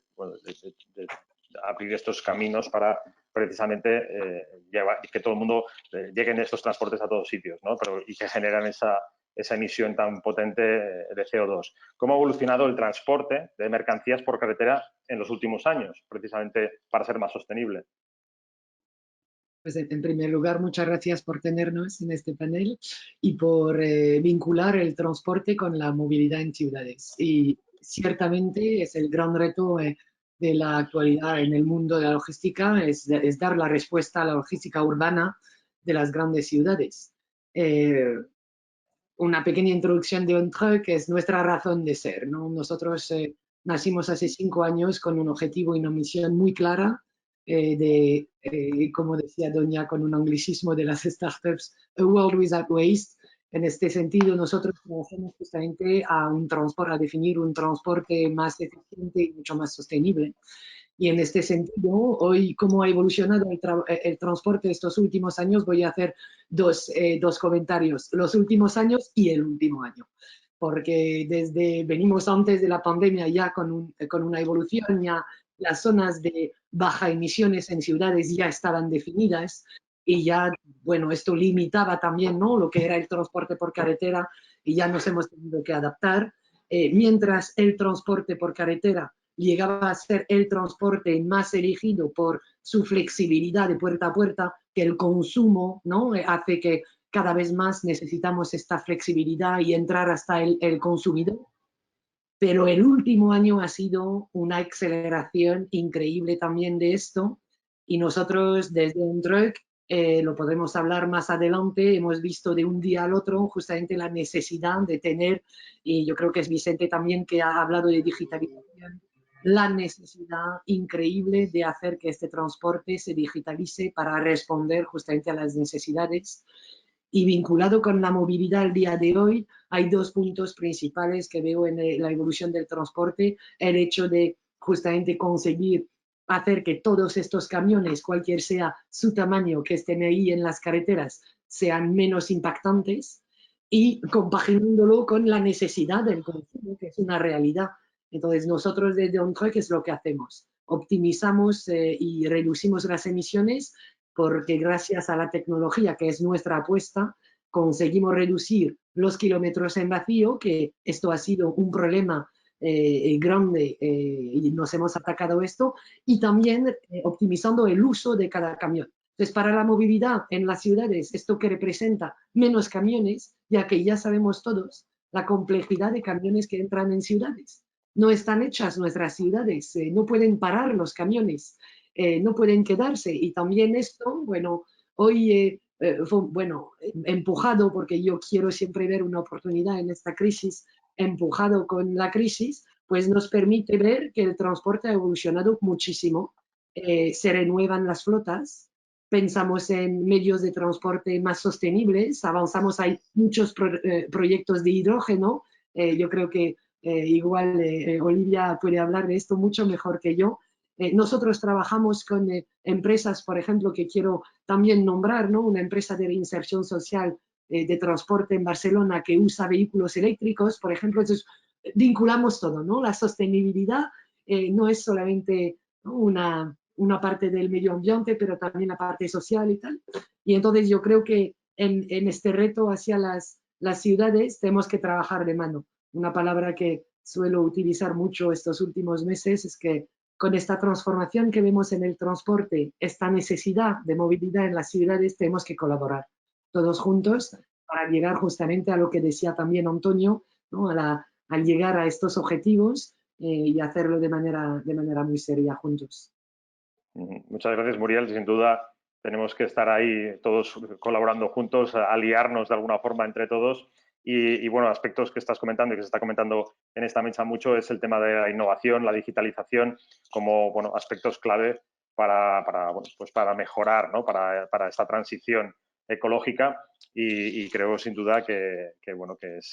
abrir estos caminos para precisamente que todo el mundo lleguen estos transportes a todos sitios, ¿no? Y que generan esa emisión tan potente de CO2. ¿Cómo ha evolucionado el transporte de mercancías por carretera en los últimos años, precisamente para ser más sostenible? Pues en primer lugar, muchas gracias por tenernos en este panel y por vincular el transporte con la movilidad en ciudades. Y ciertamente es el gran reto de la actualidad en el mundo de la logística, es dar la respuesta a la logística urbana de las grandes ciudades. Una pequeña introducción de OnTruck, que es nuestra razón de ser, ¿no? Nosotros nacimos hace 5 años con un objetivo y una misión muy clara, como decía Doña con un anglicismo de las startups, a world without waste. En este sentido, nosotros trabajamos justamente a definir un transporte más eficiente y mucho más sostenible. Y en este sentido, hoy, cómo ha evolucionado el transporte estos últimos años, voy a hacer dos comentarios, los últimos años y el último año. Porque venimos antes de la pandemia ya con una evolución, ya las zonas de baja emisiones en ciudades ya estaban definidas y ya, bueno, esto limitaba también, ¿no?, lo que era el transporte por carretera y ya nos hemos tenido que adaptar. Mientras el transporte por carretera llegaba a ser el transporte más elegido por su flexibilidad de puerta a puerta, que el consumo, ¿no?, hace que cada vez más necesitamos esta flexibilidad y entrar hasta el consumidor. Pero el último año ha sido una aceleración increíble también de esto y nosotros desde OnTruck, lo podemos hablar más adelante, hemos visto de un día al otro justamente la necesidad de tener, y yo creo que es Vicente también que ha hablado de digitalización, la necesidad increíble de hacer que este transporte se digitalice para responder justamente a las necesidades. Y vinculado con la movilidad al día de hoy, hay 2 puntos principales que veo en la evolución del transporte. El hecho de justamente conseguir hacer que todos estos camiones, cualquier sea su tamaño, que estén ahí en las carreteras, sean menos impactantes y compaginándolo con la necesidad del consumo, que es una realidad. Entonces, nosotros desde OnTruck es lo que hacemos. Optimizamos y reducimos las emisiones porque gracias a la tecnología, que es nuestra apuesta, conseguimos reducir los kilómetros en vacío, que esto ha sido un problema grande y nos hemos atacado esto, y también optimizando el uso de cada camión. Entonces, para la movilidad en las ciudades, ¿esto que representa? Menos camiones, ya que ya sabemos todos la complejidad de camiones que entran en ciudades. No están hechas nuestras ciudades, no pueden parar los camiones, no pueden quedarse. Y también esto, bueno, hoy fue, bueno, empujado, porque yo quiero siempre ver una oportunidad en esta crisis, empujado con la crisis, pues nos permite ver que el transporte ha evolucionado muchísimo. Se renuevan las flotas, pensamos en medios de transporte más sostenibles, avanzamos, hay muchos proyectos de hidrógeno, yo creo que igual Olivia puede hablar de esto mucho mejor que yo. Nosotros trabajamos con empresas, por ejemplo, que quiero también nombrar, ¿no? Una empresa de reinserción social de transporte en Barcelona que usa vehículos eléctricos, por ejemplo. Entonces, vinculamos todo, ¿no? La sostenibilidad no es solamente, ¿no?, una parte del medio ambiente, pero también la parte social y tal. Y entonces yo creo que en este reto hacia las ciudades tenemos que trabajar de mano. Una palabra que suelo utilizar mucho estos últimos meses es que con esta transformación que vemos en el transporte, esta necesidad de movilidad en las ciudades, tenemos que colaborar todos juntos para llegar justamente a lo que decía también Antonio, ¿no? Al llegar a estos objetivos y hacerlo de manera muy seria juntos. Muchas gracias, Muriel. Sin duda tenemos que estar ahí todos colaborando juntos, aliarnos de alguna forma entre todos. Y bueno, aspectos que estás comentando y que se está comentando en esta mesa mucho es el tema de la innovación, la digitalización, como bueno, aspectos clave para mejorar, ¿no? para esta transición ecológica. Y creo sin duda que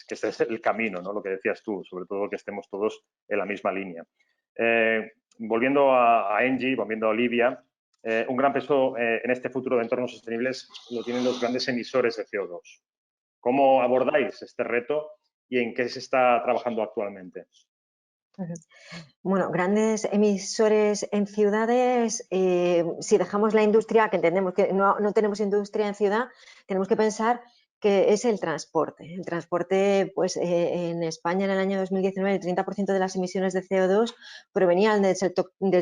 este es el camino, ¿no? Lo que decías tú, sobre todo que estemos todos en la misma línea. Volviendo a Engie, volviendo a Olivia, un gran peso en este futuro de entornos sostenibles lo tienen los grandes emisores de CO2. ¿Cómo abordáis este reto y en qué se está trabajando actualmente? Bueno, grandes emisores en ciudades, si dejamos la industria, que entendemos que no tenemos industria en ciudad, tenemos que pensar que es el transporte. El transporte, pues en España en el año 2019 el 30% de las emisiones de CO2 provenían del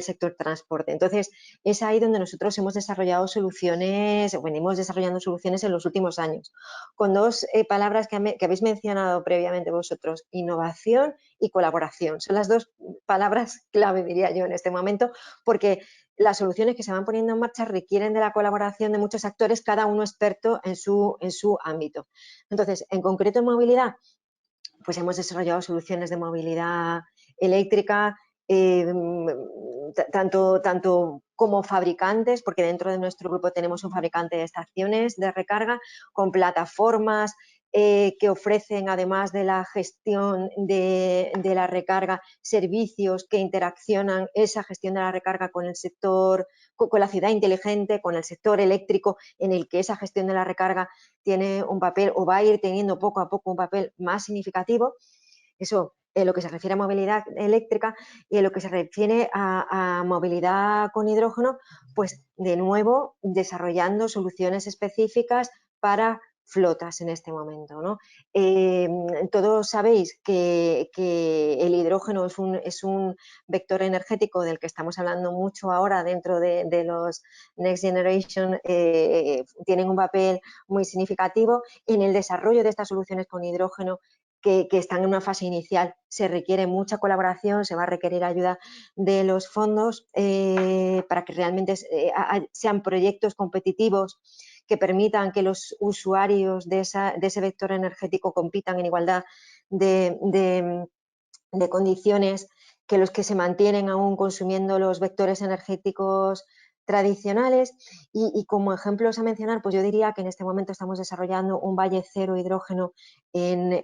sector transporte. Entonces, es ahí donde nosotros hemos desarrollado soluciones, venimos desarrollando soluciones en los últimos años, con dos palabras que habéis mencionado previamente vosotros: innovación y colaboración. Son las dos palabras clave, diría yo, en este momento, porque las soluciones que se van poniendo en marcha requieren de la colaboración de muchos actores, cada uno experto en su ámbito. Entonces, en concreto en movilidad, pues hemos desarrollado soluciones de movilidad eléctrica, tanto como fabricantes, porque dentro de nuestro grupo tenemos un fabricante de estaciones de recarga con plataformas que ofrecen, además de la gestión de la recarga, servicios que interaccionan esa gestión de la recarga con el sector, con la ciudad inteligente, con el sector eléctrico, en el que esa gestión de la recarga tiene un papel, o va a ir teniendo poco a poco un papel más significativo. Eso en lo que se refiere a movilidad eléctrica. Y en lo que se refiere a movilidad con hidrógeno, pues de nuevo desarrollando soluciones específicas para flotas en este momento, ¿no? Todos sabéis que el hidrógeno es un vector energético del que estamos hablando mucho ahora dentro de los Next Generation. Tienen un papel muy significativo en el desarrollo de estas soluciones con hidrógeno que están en una fase inicial. Se requiere mucha colaboración, se va a requerir ayuda de los fondos para que realmente sean proyectos competitivos que permitan que los usuarios de ese vector energético compitan en igualdad de condiciones que los que se mantienen aún consumiendo los vectores energéticos tradicionales. Y como ejemplos a mencionar, pues yo diría que en este momento estamos desarrollando un valle cero hidrógeno en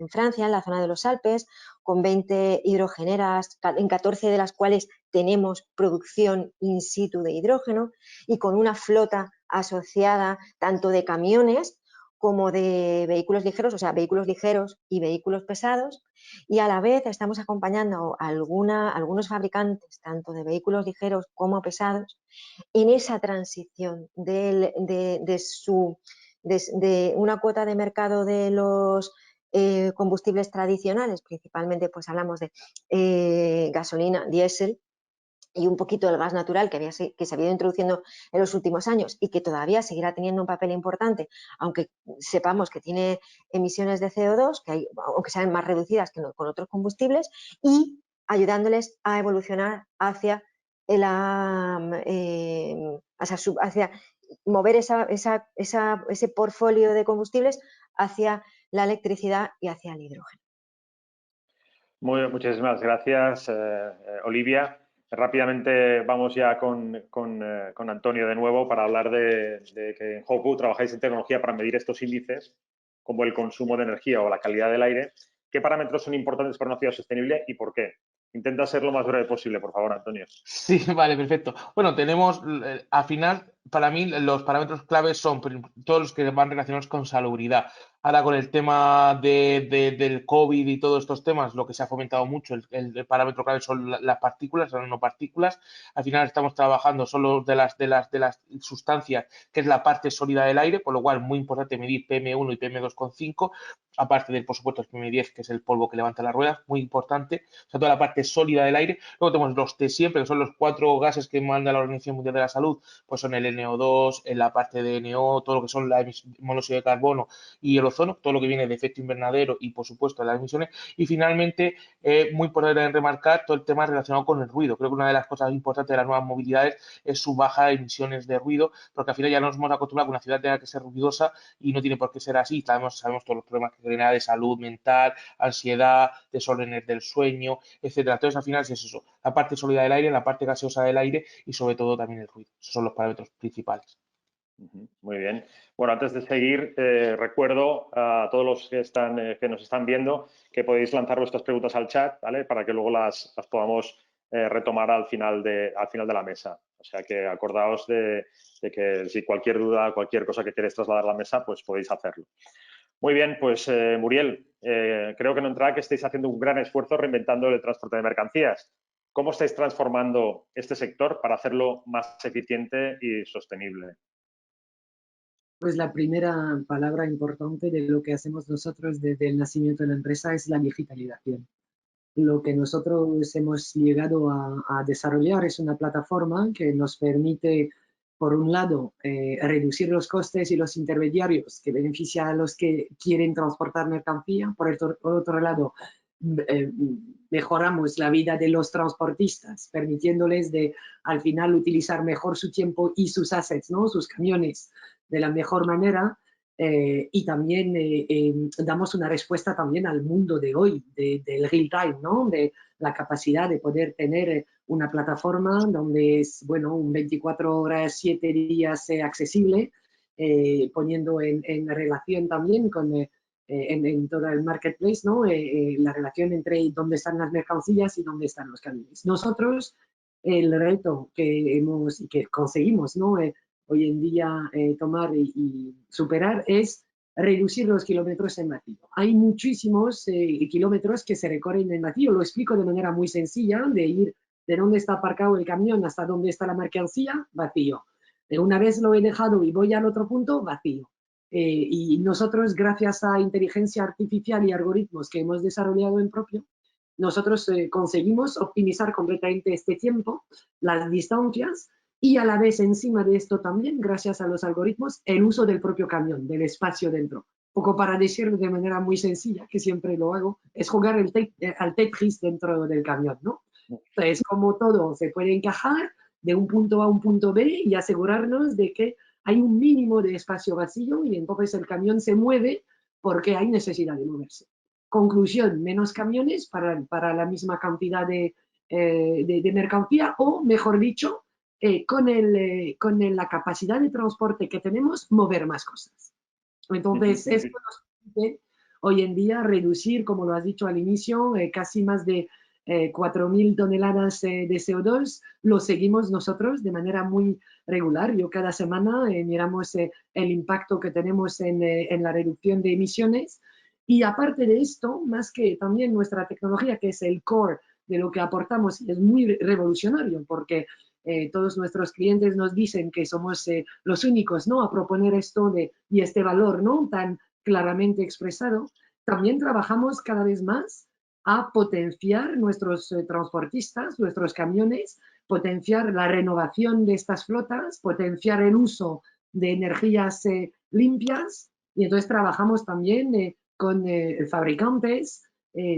Francia, en la zona de los Alpes, con 20 hidrogeneras, en 14 de las cuales tenemos producción in situ de hidrógeno, y con una flota asociada tanto de camiones como de vehículos ligeros, o sea, vehículos ligeros y vehículos pesados. Y a la vez estamos acompañando a algunos fabricantes, tanto de vehículos ligeros como pesados, en esa transición de una cuota de mercado de los combustibles tradicionales, principalmente pues hablamos de gasolina, diésel, y un poquito del gas natural que se había ido introduciendo en los últimos años y que todavía seguirá teniendo un papel importante, aunque sepamos que tiene emisiones de CO2, aunque sean más reducidas que con otros combustibles, y ayudándoles a evolucionar hacia mover ese portfolio de combustibles hacia la electricidad y hacia el hidrógeno. Muchísimas gracias, Olivia. Rápidamente vamos ya con Antonio de nuevo para hablar de que en Hoku trabajáis en tecnología para medir estos índices, como el consumo de energía o la calidad del aire. ¿Qué parámetros son importantes para una ciudad sostenible y por qué? Intenta ser lo más breve posible, por favor, Antonio. Sí, vale, perfecto. Bueno, tenemos, al final, para mí, los parámetros claves son todos los que van relacionados con salubridad. Ahora, con el tema del COVID y todos estos temas, lo que se ha fomentado mucho, el parámetro clave son las partículas, las nanopartículas. Al final estamos trabajando solo de las sustancias, que es la parte sólida del aire, por lo cual muy importante medir PM1 y PM2,5, aparte del, por supuesto, el PM10, que es el polvo que levanta las ruedas, muy importante. O sea, toda la parte sólida del aire. Luego tenemos los T siempre, que son los 4 gases que manda la Organización Mundial de la Salud, pues son el NO2, en la parte de NO, todo lo que son la monóxido de carbono y el ozono, todo lo que viene de efecto invernadero y, por supuesto, las emisiones. Y, finalmente, muy importante remarcar todo el tema relacionado con el ruido. Creo que una de las cosas importantes de las nuevas movilidades es su baja de emisiones de ruido, porque al final ya nos hemos acostumbrado a que una ciudad tenga que ser ruidosa y no tiene por qué ser así. Sabemos todos los problemas que genera de salud mental, ansiedad, desórdenes del sueño, etcétera. Entonces, al final es eso, la parte sólida del aire, la parte gaseosa del aire y, sobre todo, también el ruido. Esos son los parámetros principales. Muy bien. Bueno, antes de seguir, recuerdo a todos los que nos están viendo que podéis lanzar vuestras preguntas al chat, ¿vale? Para que luego las podamos retomar al final de la mesa. O sea que acordaos de que si cualquier duda, cualquier cosa que queréis trasladar a la mesa, pues podéis hacerlo. Muy bien, pues Muriel, creo que no entra que estáis haciendo un gran esfuerzo reinventando el transporte de mercancías. ¿Cómo estáis transformando este sector para hacerlo más eficiente y sostenible? Pues la primera palabra importante de lo que hacemos nosotros desde el nacimiento de la empresa es la digitalización. Lo que nosotros hemos llegado a desarrollar es una plataforma que nos permite, por un lado, reducir los costes y los intermediarios, que beneficia a los que quieren transportar mercancía. Por otro lado, mejoramos la vida de los transportistas, permitiéndoles al final utilizar mejor su tiempo y sus assets, ¿no? Sus camiones, de la mejor manera. Y también damos una respuesta también al mundo de hoy, del real time, ¿no? De la capacidad de poder tener una plataforma donde es, bueno, un 24 horas, 7 días accesible, poniendo en relación también con en todo el marketplace, ¿no? La relación entre dónde están las mercancías y dónde están los camiones. Nosotros, el reto que conseguimos, ¿no? Hoy en día tomar y superar es reducir los kilómetros en vacío. Hay muchísimos kilómetros que se recorren en vacío. Lo explico de manera muy sencilla, de ir de dónde está aparcado el camión hasta dónde está la mercancía, vacío. Una vez lo he dejado y voy al otro punto, vacío. Y nosotros, gracias a inteligencia artificial y algoritmos que hemos desarrollado en propio, nosotros conseguimos optimizar completamente este tiempo, las distancias, y a la vez encima de esto también, gracias a los algoritmos, el uso del propio camión, del espacio dentro. Poco para decirlo de manera muy sencilla, que siempre lo hago, es jugar al Tetris dentro del camión, ¿no? Entonces, como todo se puede encajar de un punto A a un punto B y asegurarnos de que hay un mínimo de espacio vacío y entonces el camión se mueve porque hay necesidad de moverse. Conclusión, menos camiones para la misma cantidad de mercancía, o mejor dicho, con la capacidad de transporte que tenemos, mover más cosas. Entonces, esto nos permite hoy en día reducir, como lo has dicho al inicio, casi más de 4.000 toneladas de CO2. Lo seguimos nosotros de manera muy regular. Yo cada semana miramos el impacto que tenemos en la reducción de emisiones. Y aparte de esto, más que también nuestra tecnología, que es el core de lo que aportamos, es muy revolucionario, porque todos nuestros clientes nos dicen que somos los únicos, ¿no?, a proponer esto y este valor, ¿no?, tan claramente expresado. También trabajamos cada vez más a potenciar nuestros transportistas, nuestros camiones, potenciar la renovación de estas flotas, potenciar el uso de energías limpias, y entonces trabajamos también con fabricantes,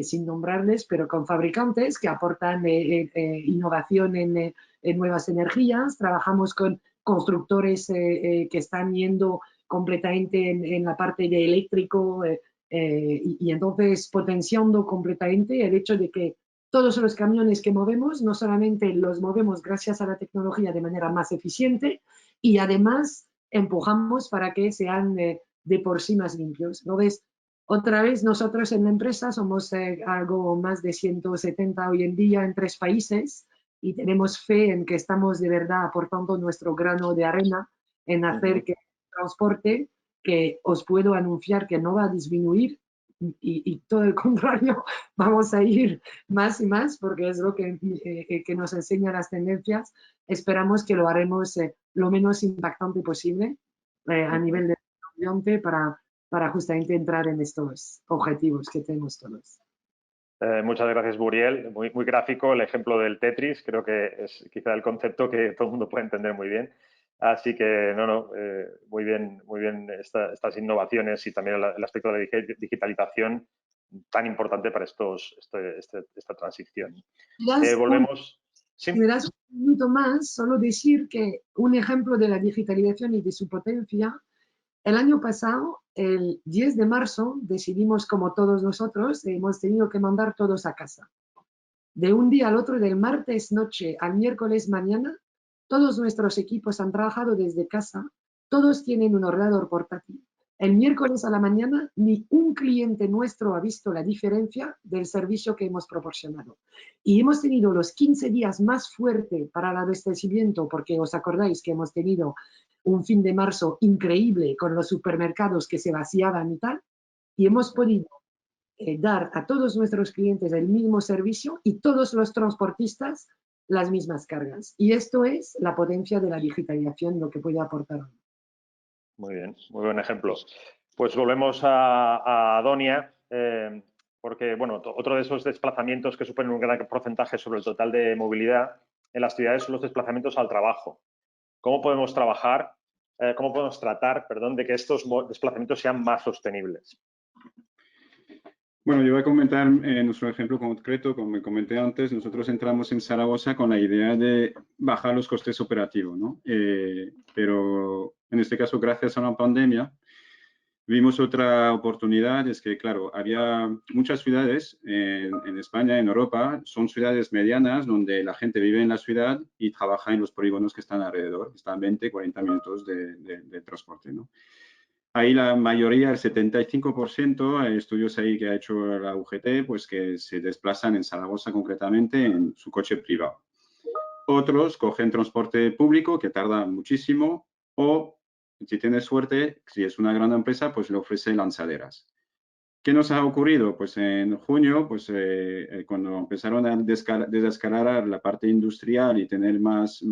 sin nombrarles, pero con fabricantes que aportan innovación en nuevas energías. Trabajamos con constructores que están yendo completamente en la parte de eléctrico y entonces potenciando completamente el hecho de que todos los camiones que movemos no solamente los movemos gracias a la tecnología de manera más eficiente y además empujamos para que sean de por sí más limpios. Entonces, otra vez nosotros en la empresa somos algo más de 170 hoy en día en 3 países y tenemos fe en que estamos de verdad aportando nuestro grano de arena en hacer que el transporte, que os puedo anunciar que no va a disminuir y todo el contrario, vamos a ir más y más porque es lo que nos enseñan las tendencias. Esperamos que lo haremos lo menos impactante posible a nivel de ambiente para justamente entrar en estos objetivos que tenemos todos. Muchas gracias, Buriel. Muy gráfico el ejemplo del Tetris. Creo que es quizá el concepto que todo el mundo puede entender muy bien. Así que, muy bien estas innovaciones y también el aspecto de la digitalización tan importante para esta transición. Volvemos. Si me das un minuto más, solo decir que un ejemplo de la digitalización y de su potencia, el año pasado, el 10 de marzo, decidimos, como todos nosotros, hemos tenido que mandar todos a casa. De un día al otro, del martes noche al miércoles mañana, todos nuestros equipos han trabajado desde casa, todos tienen un ordenador portátil. El miércoles a la mañana, ni un cliente nuestro ha visto la diferencia del servicio que hemos proporcionado. Y hemos tenido los 15 días más fuertes para el abastecimiento, porque os acordáis que hemos tenido un fin de marzo increíble con los supermercados que se vaciaban y tal, y hemos podido dar a todos nuestros clientes el mismo servicio y todos los transportistas las mismas cargas. Y esto es la potencia de la digitalización, lo que puede aportar. Muy bien, muy buen ejemplo. Pues volvemos a Donia, porque bueno, otro de esos desplazamientos que suponen un gran porcentaje sobre el total de movilidad en las ciudades son los desplazamientos al trabajo. ¿Cómo podemos tratar, de que estos desplazamientos sean más sostenibles? Bueno, yo voy a comentar nuestro ejemplo concreto. Como comenté antes, nosotros entramos en Zaragoza con la idea de bajar los costes operativos, ¿no? Pero en este caso, gracias a la pandemia, vimos otra oportunidad. Es que, claro, había muchas ciudades en España, en Europa, son ciudades medianas donde la gente vive en la ciudad y trabaja en los polígonos que están alrededor. Están 20, 40 minutos de transporte, ¿no? Ahí la mayoría, el 75%, hay estudios ahí que ha hecho la UGT, pues que se desplazan en Zaragoza concretamente en su coche privado. Otros cogen transporte público, que tarda muchísimo, o si tienes suerte, si es una gran empresa, pues le ofrece lanzaderas. ¿Qué nos ha ocurrido? Pues en junio, pues cuando empezaron a desescalar la parte industrial y tener más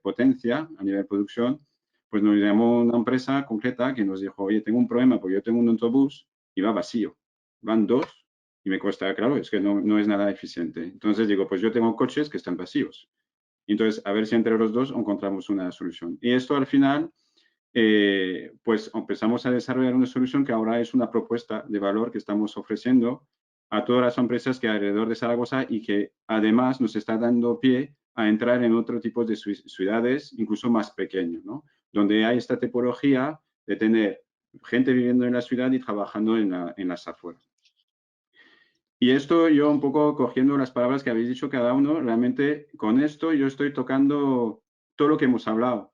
potencia a nivel de producción, pues nos llamó una empresa concreta que nos dijo, oye, tengo un problema porque yo tengo un autobús y va vacío. Van 2 y me cuesta, claro, es que no es nada eficiente. Entonces digo, pues yo tengo coches que están vacíos. Entonces, a ver si entre los dos encontramos una solución. Y esto al final, pues empezamos a desarrollar una solución que ahora es una propuesta de valor que estamos ofreciendo a todas las empresas que hay alrededor de Zaragoza y que además nos está dando pie a entrar en otro tipo de ciudades, incluso más pequeños, ¿no? Donde hay esta tipología de tener gente viviendo en la ciudad y trabajando en las afueras. Y esto yo un poco cogiendo las palabras que habéis dicho cada uno, realmente con esto yo estoy tocando todo lo que hemos hablado.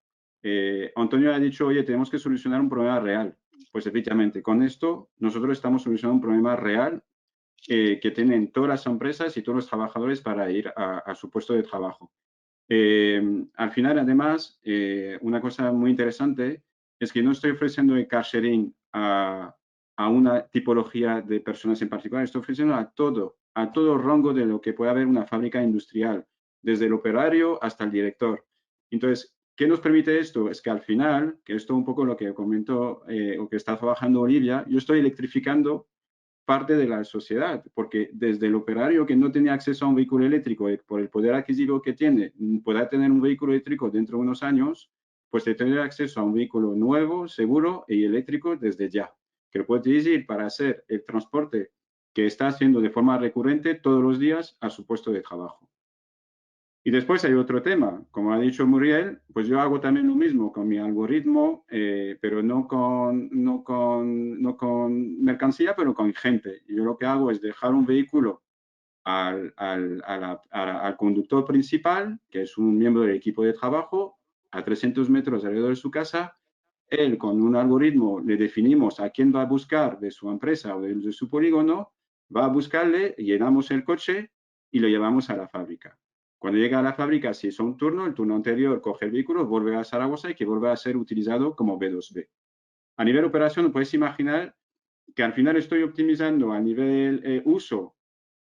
Antonio ha dicho, oye, tenemos que solucionar un problema real. Pues efectivamente, con esto nosotros estamos solucionando un problema real que tienen todas las empresas y todos los trabajadores para ir a su puesto de trabajo. Al final, además, una cosa muy interesante es que no estoy ofreciendo el car sharing a una tipología de personas en particular, estoy ofreciendo a todo rango de lo que puede haber una fábrica industrial, desde el operario hasta el director. Entonces, ¿qué nos permite esto? Es que al final, que esto es un poco lo que comentó o que está trabajando Olivia, yo estoy electrificando parte de la sociedad, porque desde el operario que no tenía acceso a un vehículo eléctrico, por el poder adquisitivo que tiene, pueda tener un vehículo eléctrico dentro de unos años, pues de tener acceso a un vehículo nuevo, seguro y eléctrico desde ya, que lo puede utilizar para hacer el transporte que está haciendo de forma recurrente todos los días a su puesto de trabajo. Y después hay otro tema, como ha dicho Muriel, pues yo hago también lo mismo con mi algoritmo, pero no con mercancía, pero con gente. Y yo lo que hago es dejar un vehículo al conductor principal, que es un miembro del equipo de trabajo, a 300 metros alrededor de su casa. Él, con un algoritmo, le definimos a quién va a buscar de su empresa o de su polígono, va a buscarle, llenamos el coche y lo llevamos a la fábrica. Cuando llega a la fábrica, si es un turno, el turno anterior coge el vehículo, vuelve a Zaragoza y que vuelve a ser utilizado como B2B. A nivel operación, puedes imaginar que al final estoy optimizando a nivel uso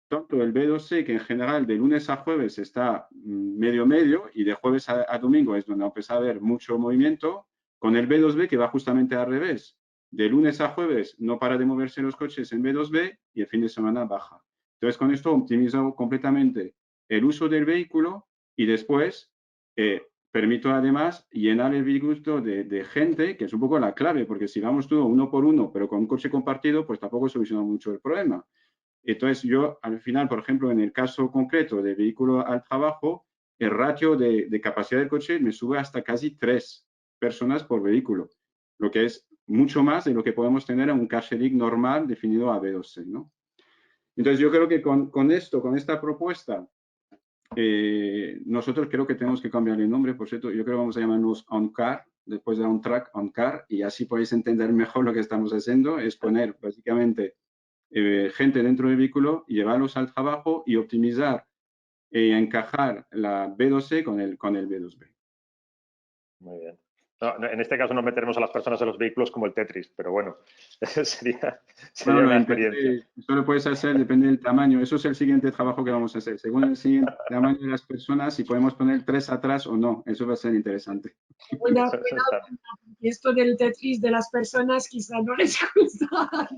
tanto el B2C, que en general de lunes a jueves está medio y de jueves a domingo es donde empieza a haber mucho movimiento, con el B2B que va justamente al revés. De lunes a jueves no para de moverse los coches en B2B y el fin de semana baja. Entonces, con esto optimizo completamente el uso del vehículo y después permito además llenar el vehículo de gente, que es un poco la clave, porque si vamos todo uno por uno, pero con un coche compartido, pues tampoco soluciona mucho el problema. Entonces, yo al final, por ejemplo, en el caso concreto de vehículo al trabajo, el ratio de capacidad del coche me sube hasta casi 3 personas por vehículo, lo que es mucho más de lo que podemos tener en un car sharing normal definido a B2C, ¿no? Entonces, yo creo que con esto, con esta propuesta, nosotros creo que tenemos que cambiar el nombre, por cierto, yo creo que vamos a llamarnos OnCar, después de OnTrack, OnCar, y así podéis entender mejor lo que estamos haciendo, es poner básicamente gente dentro del vehículo, llevarlos al trabajo y optimizar y encajar la B2C con el B2B. Muy bien. No, en este caso no meteremos a las personas en los vehículos como el Tetris, pero bueno, sería Bueno, una experiencia. Eso lo puedes hacer, depende del tamaño. Eso es el siguiente trabajo que vamos a hacer. Según el siguiente tamaño de las personas, si podemos poner 3 atrás o no. Eso va a ser interesante. Cuidado, esto del Tetris de las personas quizá no les gusta.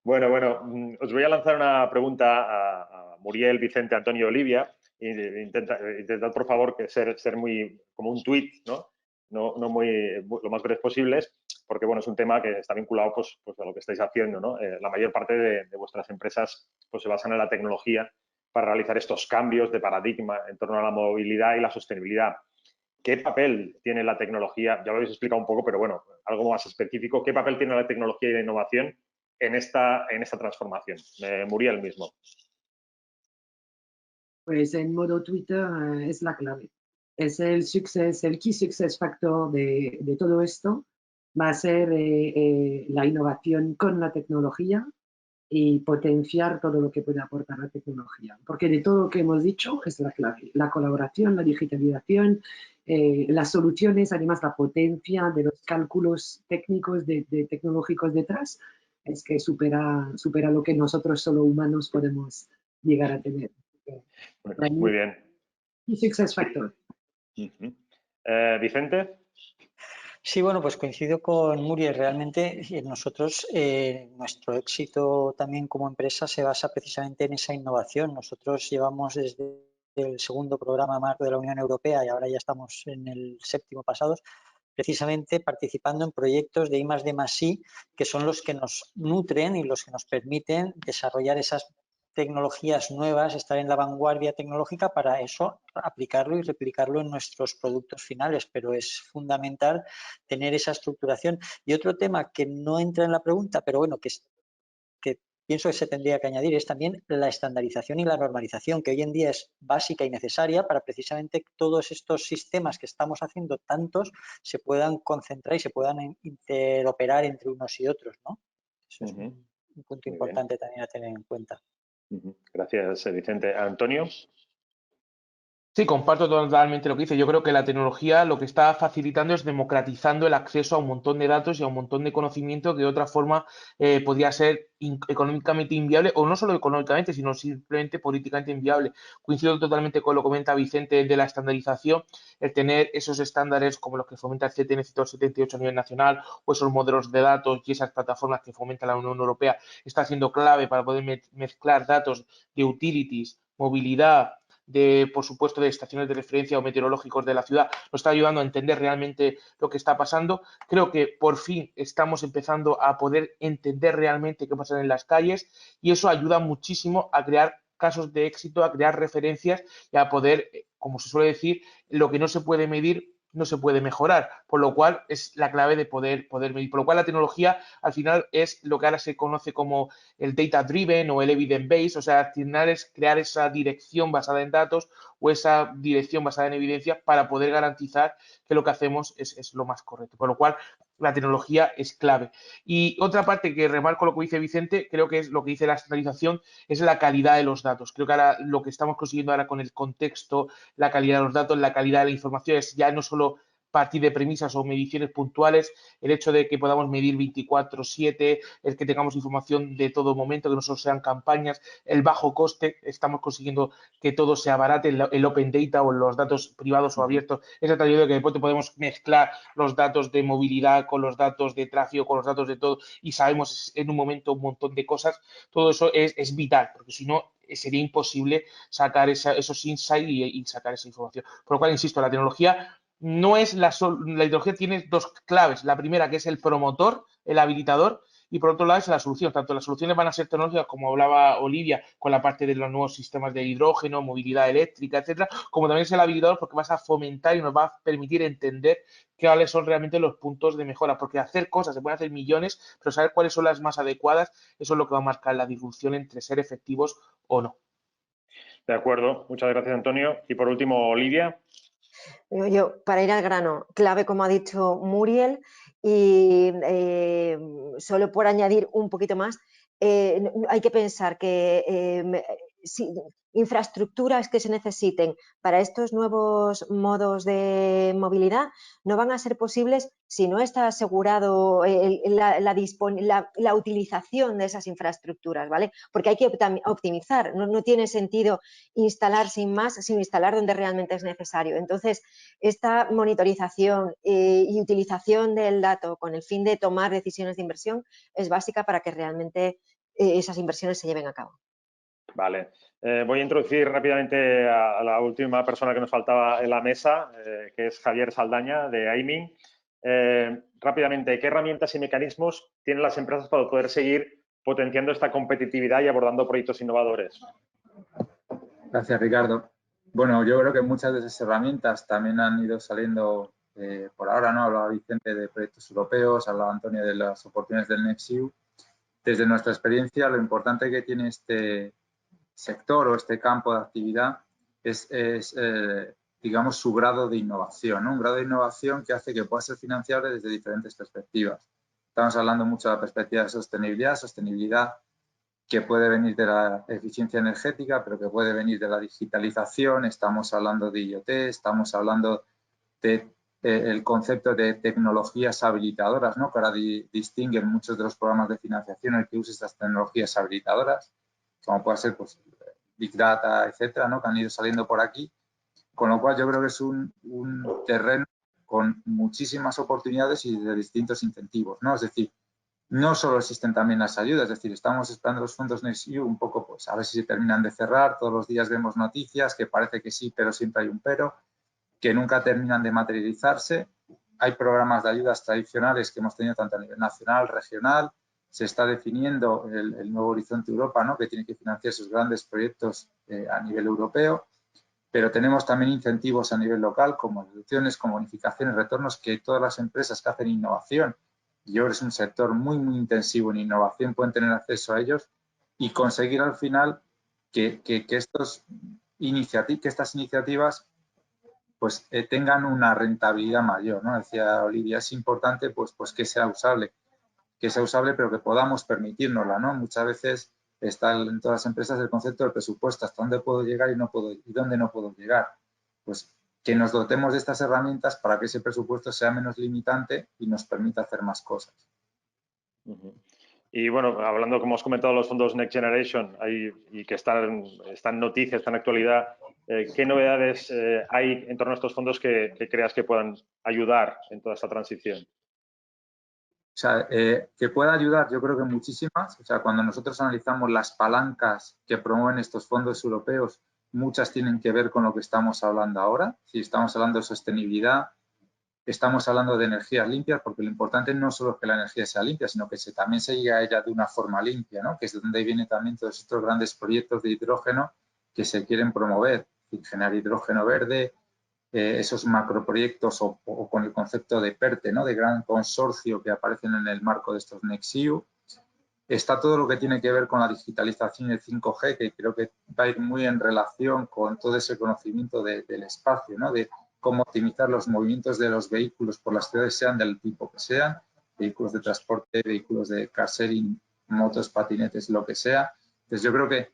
Bueno, os voy a lanzar una pregunta a Muriel, Vicente, Antonio, Olivia. Intentad, por favor, que ser muy como un tuit, ¿no? No muy, lo más breves posibles, porque bueno, es un tema que está vinculado pues a lo que estáis haciendo, ¿no? La mayor parte de vuestras empresas pues se basan en la tecnología para realizar estos cambios de paradigma en torno a la movilidad y la sostenibilidad. ¿Qué papel tiene la tecnología? Ya lo habéis explicado un poco, pero bueno, algo más específico. ¿Qué papel tiene la tecnología y la innovación en esta transformación? Muriel mismo. Pues en modo Twitter es la clave. Es el key success factor de todo esto. Va a ser la innovación con la tecnología y potenciar todo lo que puede aportar la tecnología. Porque de todo lo que hemos dicho es la clave. La colaboración, la digitalización, las soluciones, además la potencia de los cálculos técnicos tecnológicos detrás, es que supera lo que nosotros solo humanos podemos llegar a tener. Muy bien. Y success factor. Vicente. Sí, bueno, pues coincido con Muriel. Realmente nosotros, nuestro éxito también como empresa se basa precisamente en esa innovación. Nosotros llevamos desde el segundo programa marco de la Unión Europea y ahora ya estamos en el 7º pasados, precisamente participando en proyectos de I+D+I, que son los que nos nutren y los que nos permiten desarrollar esas tecnologías nuevas, estar en la vanguardia tecnológica para eso, aplicarlo y replicarlo en nuestros productos finales, pero es fundamental tener esa estructuración. Y otro tema que no entra en la pregunta, pero bueno, que pienso que se tendría que añadir, es también la estandarización y la normalización, que hoy en día es básica y necesaria para precisamente que todos estos sistemas que estamos haciendo tantos se puedan concentrar y se puedan interoperar entre unos y otros, ¿no? Eso es un punto importante también a tener en cuenta. Gracias, Vicente. Antonio. Sí, comparto totalmente lo que dice. Yo creo que la tecnología lo que está facilitando es democratizando el acceso a un montón de datos y a un montón de conocimiento que de otra forma podría ser económicamente inviable, o no solo económicamente, sino simplemente políticamente inviable. Coincido totalmente con lo que comenta Vicente de la estandarización, el tener esos estándares como los que fomenta el CTN 178 a nivel nacional, o esos modelos de datos y esas plataformas que fomenta la Unión Europea, está siendo clave para poder mezclar datos de utilities, movilidad, de, por supuesto, de estaciones de referencia o meteorológicos de la ciudad, nos está ayudando a entender realmente lo que está pasando. Creo que por fin estamos empezando a poder entender realmente qué pasa en las calles y eso ayuda muchísimo a crear casos de éxito, a crear referencias y a poder, como se suele decir, lo que no se puede medir no se puede mejorar, por lo cual es la clave de poder medir. Por lo cual la tecnología al final es lo que ahora se conoce como el data driven o el evidence based, o sea, al final es crear esa dirección basada en datos o esa dirección basada en evidencia para poder garantizar que lo que hacemos es lo más correcto. Por lo cual la tecnología es clave. Y otra parte que remarco lo que dice Vicente, creo que es lo que dice la estandarización, es la calidad de los datos. Creo que ahora lo que estamos consiguiendo ahora con el contexto, la calidad de los datos, la calidad de la información es ya no solo partir de premisas o mediciones puntuales, el hecho de que podamos medir 24/7, el que tengamos información de todo momento, que no solo sean campañas, el bajo coste, estamos consiguiendo que todo sea barato, el open data o los datos privados o abiertos, esa te ayuda de que después podemos mezclar los datos de movilidad con los datos de tráfico, con los datos de todo y sabemos en un momento un montón de cosas, todo eso es vital, porque si no sería imposible sacar esos insights y sacar esa información. Por lo cual, insisto, la tecnología no es la tecnología tiene dos claves. La primera, que es el promotor, el habilitador, y por otro lado es la solución. Tanto las soluciones van a ser tecnológicas, como hablaba Olivia, con la parte de los nuevos sistemas de hidrógeno, movilidad eléctrica, etcétera, como también es el habilitador porque vas a fomentar y nos va a permitir entender cuáles son realmente los puntos de mejora. Porque hacer cosas, se pueden hacer millones, pero saber cuáles son las más adecuadas, eso es lo que va a marcar la disrupción entre ser efectivos o no. De acuerdo, muchas gracias, Antonio. Y por último, Olivia. Yo, para ir al grano, clave como ha dicho Muriel, y solo por añadir un poquito más, hay que pensar que infraestructuras que se necesiten para estos nuevos modos de movilidad no van a ser posibles si no está asegurado la utilización de esas infraestructuras, ¿vale? Porque hay que optimizar, no tiene sentido instalar sin más, sino instalar donde realmente es necesario. Entonces, esta monitorización y utilización del dato con el fin de tomar decisiones de inversión es básica para que realmente esas inversiones se lleven a cabo. Vale. Voy a introducir rápidamente a la última persona que nos faltaba en la mesa, que es Javier Saldaña, de Aiming. Rápidamente, ¿qué herramientas y mecanismos tienen las empresas para poder seguir potenciando esta competitividad y abordando proyectos innovadores? Gracias, Ricardo. Bueno, yo creo que muchas de esas herramientas también han ido saliendo por ahora, ¿no? Hablaba Vicente de proyectos europeos, hablaba Antonio de las oportunidades del NextEU. Desde nuestra experiencia, lo importante que tiene este sector o este campo de actividad es digamos, su grado de innovación, ¿no? Un grado de innovación que hace que pueda ser financiable desde diferentes perspectivas. Estamos hablando mucho de la perspectiva de sostenibilidad que puede venir de la eficiencia energética, pero que puede venir de la digitalización. Estamos hablando de IoT, estamos hablando del concepto de tecnologías habilitadoras, ¿no? Que ahora distinguen muchos de los programas de financiación el que use estas tecnologías habilitadoras, como puede ser pues, Big Data, etcétera, ¿no? Que han ido saliendo por aquí. Con lo cual yo creo que es un terreno con muchísimas oportunidades y de distintos incentivos, ¿no? Es decir, no solo existen también las ayudas, es decir, estamos esperando los fondos NextEU un poco, pues a ver si se terminan de cerrar. Todos los días vemos noticias que parece que sí, pero siempre hay un pero, que nunca terminan de materializarse. Hay programas de ayudas tradicionales que hemos tenido tanto a nivel nacional, regional. Se está definiendo el nuevo Horizonte Europa, ¿no? Que tiene que financiar sus grandes proyectos a nivel europeo. Pero tenemos también incentivos a nivel local, como deducciones, como bonificaciones, retornos, que todas las empresas que hacen innovación, y yo creo que es un sector muy, muy intensivo en innovación, pueden tener acceso a ellos y conseguir al final que estas iniciativas pues, tengan una rentabilidad mayor, ¿no? Decía Olivia, es importante pues que sea usable, pero que podamos permitírnosla, ¿no? Muchas veces está en todas las empresas el concepto del presupuesto, hasta dónde puedo llegar y dónde no puedo llegar. pues que nos dotemos de estas herramientas para que ese presupuesto sea menos limitante y nos permita hacer más cosas. Y bueno, hablando, como has comentado, de los fondos Next Generation y que están en noticias, están en actualidad, ¿qué novedades hay en torno a estos fondos que creas que puedan ayudar en toda esta transición? O sea, que pueda ayudar, yo creo que muchísimas. O sea, cuando nosotros analizamos las palancas que promueven estos fondos europeos, muchas tienen que ver con lo que estamos hablando ahora. Si estamos hablando de sostenibilidad, estamos hablando de energías limpias, porque lo importante no solo es que la energía sea limpia, sino que también se llegue a ella de una forma limpia, ¿no? Que es donde vienen también todos estos grandes proyectos de hidrógeno que se quieren promover, generar hidrógeno verde, esos macroproyectos o con el concepto de PERTE, ¿no? De gran consorcio que aparecen en el marco de estos NextEU. Está todo lo que tiene que ver con la digitalización y el 5G, que creo que va a ir muy en relación con todo ese conocimiento del espacio, ¿no? De cómo optimizar los movimientos de los vehículos por las ciudades, sean del tipo que sean, vehículos de transporte, vehículos de car sharing, motos, patinetes, lo que sea. Entonces yo creo que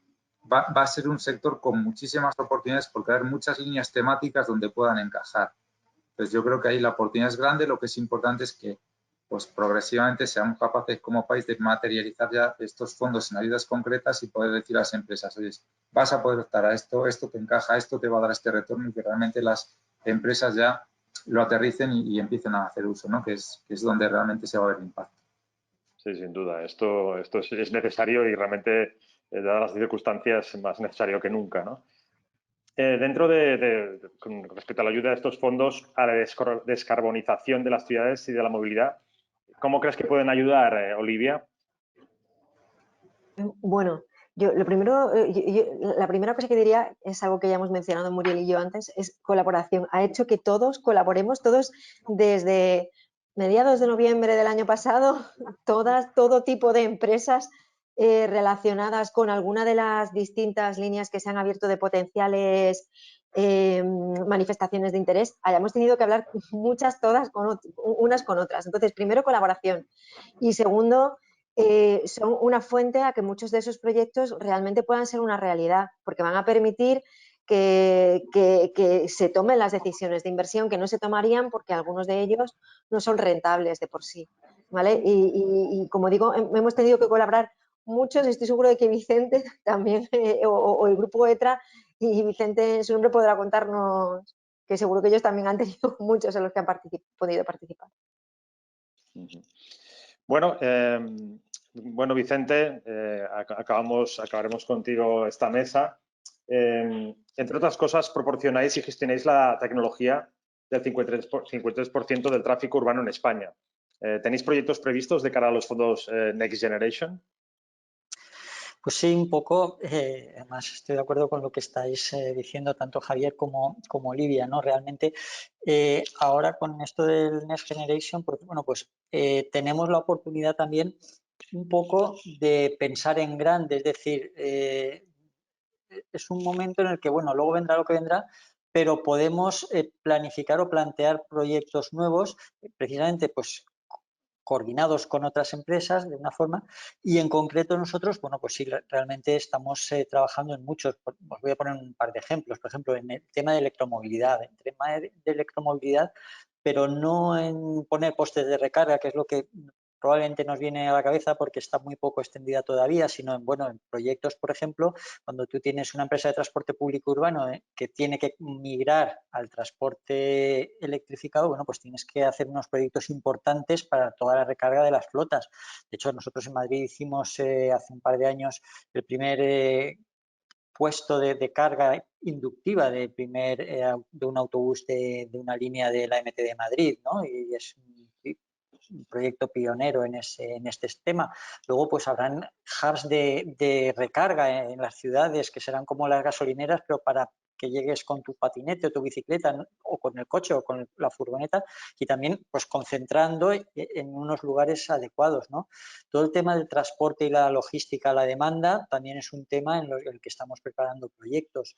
va a ser un sector con muchísimas oportunidades porque hay muchas líneas temáticas donde puedan encajar. Entonces yo creo que ahí la oportunidad es grande. Lo que es importante es que pues progresivamente seamos capaces como país de materializar ya estos fondos en ayudas concretas y poder decir a las empresas, oye, vas a poder optar a esto, esto te encaja, esto te va a dar este retorno, y que realmente las empresas ya lo aterricen y empiecen a hacer uso, ¿no? Que es donde realmente se va a ver impacto. Sí, sin duda. Esto es necesario y realmente, dadas las circunstancias, más necesario que nunca, ¿no? Dentro con respecto a la ayuda de estos fondos a la descarbonización de las ciudades y de la movilidad, ¿cómo crees que pueden ayudar, Olivia? Bueno, yo lo primero, la primera cosa que diría es algo que ya hemos mencionado Muriel y yo antes, es colaboración. Ha hecho que todos colaboremos, todos desde mediados de noviembre del año pasado, todo tipo de empresas relacionadas con alguna de las distintas líneas que se han abierto de potenciales manifestaciones de interés, hayamos tenido que hablar muchas, todas, unas con otras. Entonces, primero, colaboración. Y segundo, son una fuente a que muchos de esos proyectos realmente puedan ser una realidad, porque van a permitir que se tomen las decisiones de inversión que no se tomarían porque algunos de ellos no son rentables de por sí, ¿vale? Y como digo, hemos tenido que colaborar muchos, estoy seguro de que Vicente también, o el grupo ETRA, y Vicente en su nombre podrá contarnos que seguro que ellos también han tenido muchos en los que han podido participar. Bueno, Vicente, acabaremos contigo esta mesa. Entre otras cosas, proporcionáis y gestionáis la tecnología del 53% del tráfico urbano en España. ¿Tenéis proyectos previstos de cara a los fondos Next Generation? Pues sí, un poco. Además, estoy de acuerdo con lo que estáis diciendo tanto Javier como Olivia, ¿no? Realmente, ahora con esto del Next Generation, pues, bueno, pues tenemos la oportunidad también un poco de pensar en grande, es decir, es un momento en el que, bueno, luego vendrá lo que vendrá, pero podemos planificar o plantear proyectos nuevos, precisamente, pues, coordinados con otras empresas de una forma, y en concreto nosotros, bueno, pues sí, realmente estamos trabajando en muchos. Os voy a poner un par de ejemplos. Por ejemplo, en el tema de electromovilidad, pero no en poner postes de recarga, que es lo que probablemente nos viene a la cabeza porque está muy poco extendida todavía, sino en, bueno, en proyectos, por ejemplo, cuando tú tienes una empresa de transporte público urbano que tiene que migrar al transporte electrificado, bueno, pues tienes que hacer unos proyectos importantes para toda la recarga de las flotas. De hecho, nosotros en Madrid hicimos hace un par de años el primer puesto de carga inductiva de un autobús de una línea de la MT de Madrid, ¿no? Y es un proyecto pionero en este tema. Luego, pues habrán hubs de recarga en las ciudades que serán como las gasolineras, pero para que llegues con tu patinete o tu bicicleta, ¿no? O con el coche o con la furgoneta, y también pues concentrando en unos lugares adecuados, ¿no? Todo el tema del transporte y la logística, la demanda, también es un tema en el que estamos preparando proyectos.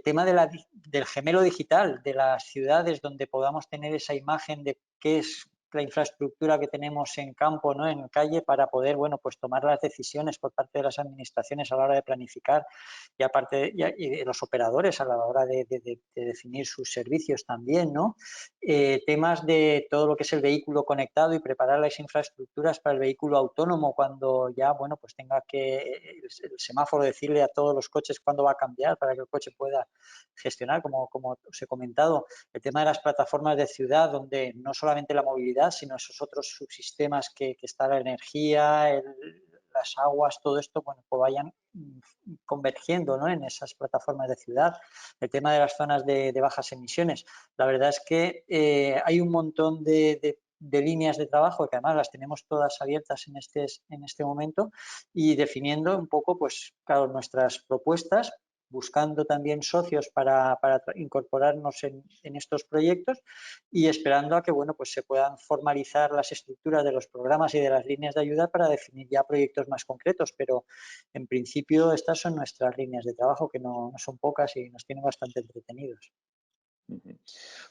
Tema del gemelo digital, de las ciudades donde podamos tener esa imagen de qué es la infraestructura que tenemos en campo, ¿no? En calle, para poder, bueno, pues tomar las decisiones por parte de las administraciones a la hora de planificar y aparte y de los operadores a la hora de definir sus servicios también, ¿no? Temas de todo lo que es el vehículo conectado y preparar las infraestructuras para el vehículo autónomo cuando ya, bueno, pues tenga que el semáforo decirle a todos los coches cuándo va a cambiar para que el coche pueda gestionar, como os he comentado, el tema de las plataformas de ciudad, donde no solamente la movilidad, sino esos otros subsistemas que está la energía, las aguas, todo esto, bueno, pues vayan convergiendo, ¿no? En esas plataformas de ciudad. El tema de las zonas de bajas emisiones. La verdad es que hay un montón de líneas de trabajo que además las tenemos todas abiertas en este momento y definiendo un poco, pues claro, nuestras propuestas, buscando también socios para incorporarnos en estos proyectos y esperando a que, bueno, pues se puedan formalizar las estructuras de los programas y de las líneas de ayuda para definir ya proyectos más concretos, pero en principio estas son nuestras líneas de trabajo, que no son pocas y nos tienen bastante entretenidos.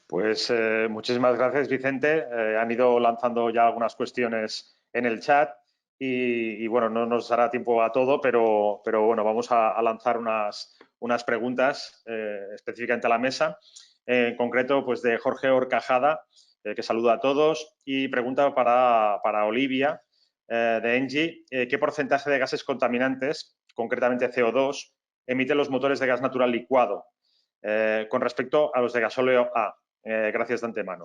Pues muchísimas gracias, Vicente. Han ido lanzando ya algunas cuestiones en el chat y bueno, no nos dará tiempo a todo, pero bueno, vamos a lanzar unas preguntas específicamente a la mesa. En concreto, pues de Jorge Horcajada, que saluda a todos y pregunta para Olivia de Engie, ¿qué porcentaje de gases contaminantes, concretamente CO2, emiten los motores de gas natural licuado con respecto a los de gasóleo A? Gracias de antemano.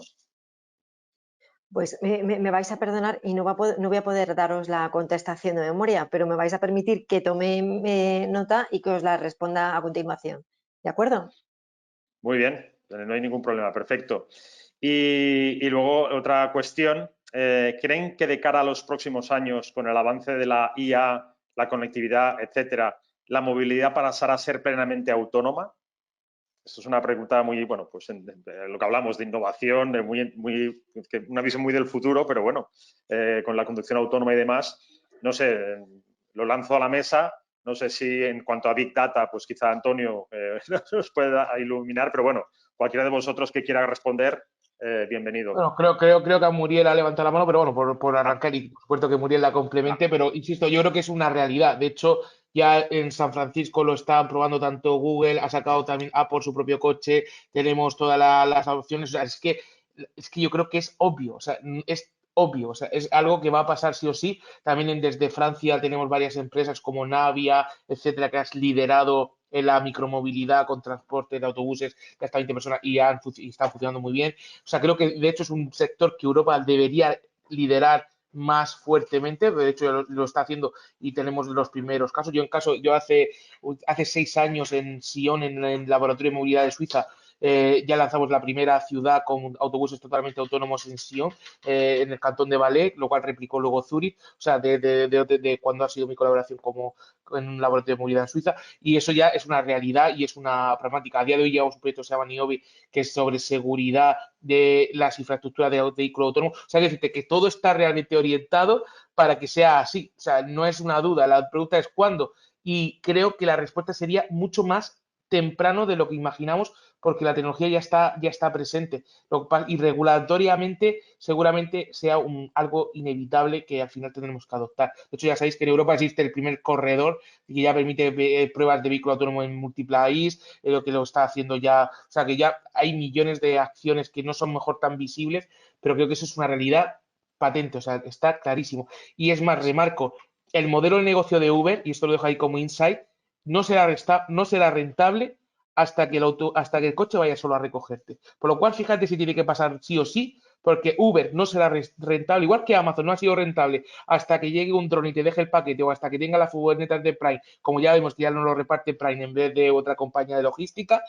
Pues me vais a perdonar y no voy a poder daros la contestación de memoria, pero me vais a permitir que tome nota y que os la responda a continuación. ¿De acuerdo? Muy bien, no hay ningún problema, perfecto. Y luego otra cuestión, ¿creen que de cara a los próximos años, con el avance de la IA, la conectividad, etcétera, la movilidad pasará a ser plenamente autónoma? Esto es una pregunta muy, bueno, pues lo que hablamos de innovación, de una visión muy del futuro, pero bueno, con la conducción autónoma y demás, no sé, lo lanzo a la mesa. No sé si en cuanto a Big Data, pues quizá Antonio nos pueda iluminar, pero bueno, cualquiera de vosotros que quiera responder, bienvenido. Bueno, creo que a Muriel ha levantado la mano, pero bueno, por arrancar y por supuesto que Muriel la complemente, pero insisto, yo creo que es una realidad. De hecho, ya en San Francisco lo están probando tanto Google, ha sacado también Apple su propio coche, tenemos todas las opciones, o sea, es que yo creo que es obvio, o sea, es obvio, o sea, es algo que va a pasar sí o sí. También desde Francia tenemos varias empresas como Navia, etcétera, que has liderado en la micromovilidad con transporte de autobuses de hasta 20 personas y están funcionando muy bien. O sea, creo que de hecho es un sector que Europa debería liderar más fuertemente. De hecho, lo está haciendo y tenemos los primeros casos. Yo hace 6 años en Sion, en el Laboratorio de Movilidad de Suiza, ya lanzamos la primera ciudad con autobuses totalmente autónomos en Sion, en el cantón de Valais, lo cual replicó luego Zurich, o sea, de cuando ha sido mi colaboración como en un laboratorio de movilidad en Suiza, y eso ya es una realidad y es una pragmática. A día de hoy llevamos un proyecto que se llama Niobi, que es sobre seguridad de las infraestructuras de vehículo autónomo. O sea, decirte que todo está realmente orientado para que sea así. O sea, no es una duda. La pregunta es cuándo. Y creo que la respuesta sería mucho más temprano de lo que imaginamos, porque la tecnología ya está presente. Y regulatoriamente seguramente sea algo inevitable que al final tendremos que adoptar. De hecho, ya sabéis que en Europa existe el primer corredor que ya permite pruebas de vehículo autónomo en múltiples países, lo que lo está haciendo ya. O sea, que ya hay millones de acciones que no son mejor tan visibles, pero creo que eso es una realidad patente, o sea, está clarísimo. Y es más, remarco, el modelo de negocio de Uber, y esto lo dejo ahí como insight, no será rentable hasta que el coche vaya solo a recogerte. Por lo cual, fíjate si tiene que pasar sí o sí, porque Uber no será rentable, igual que Amazon no ha sido rentable hasta que llegue un dron y te deje el paquete o hasta que tenga las furgonetas de Prime, como ya vemos que ya no lo reparte Prime en vez de otra compañía de logística.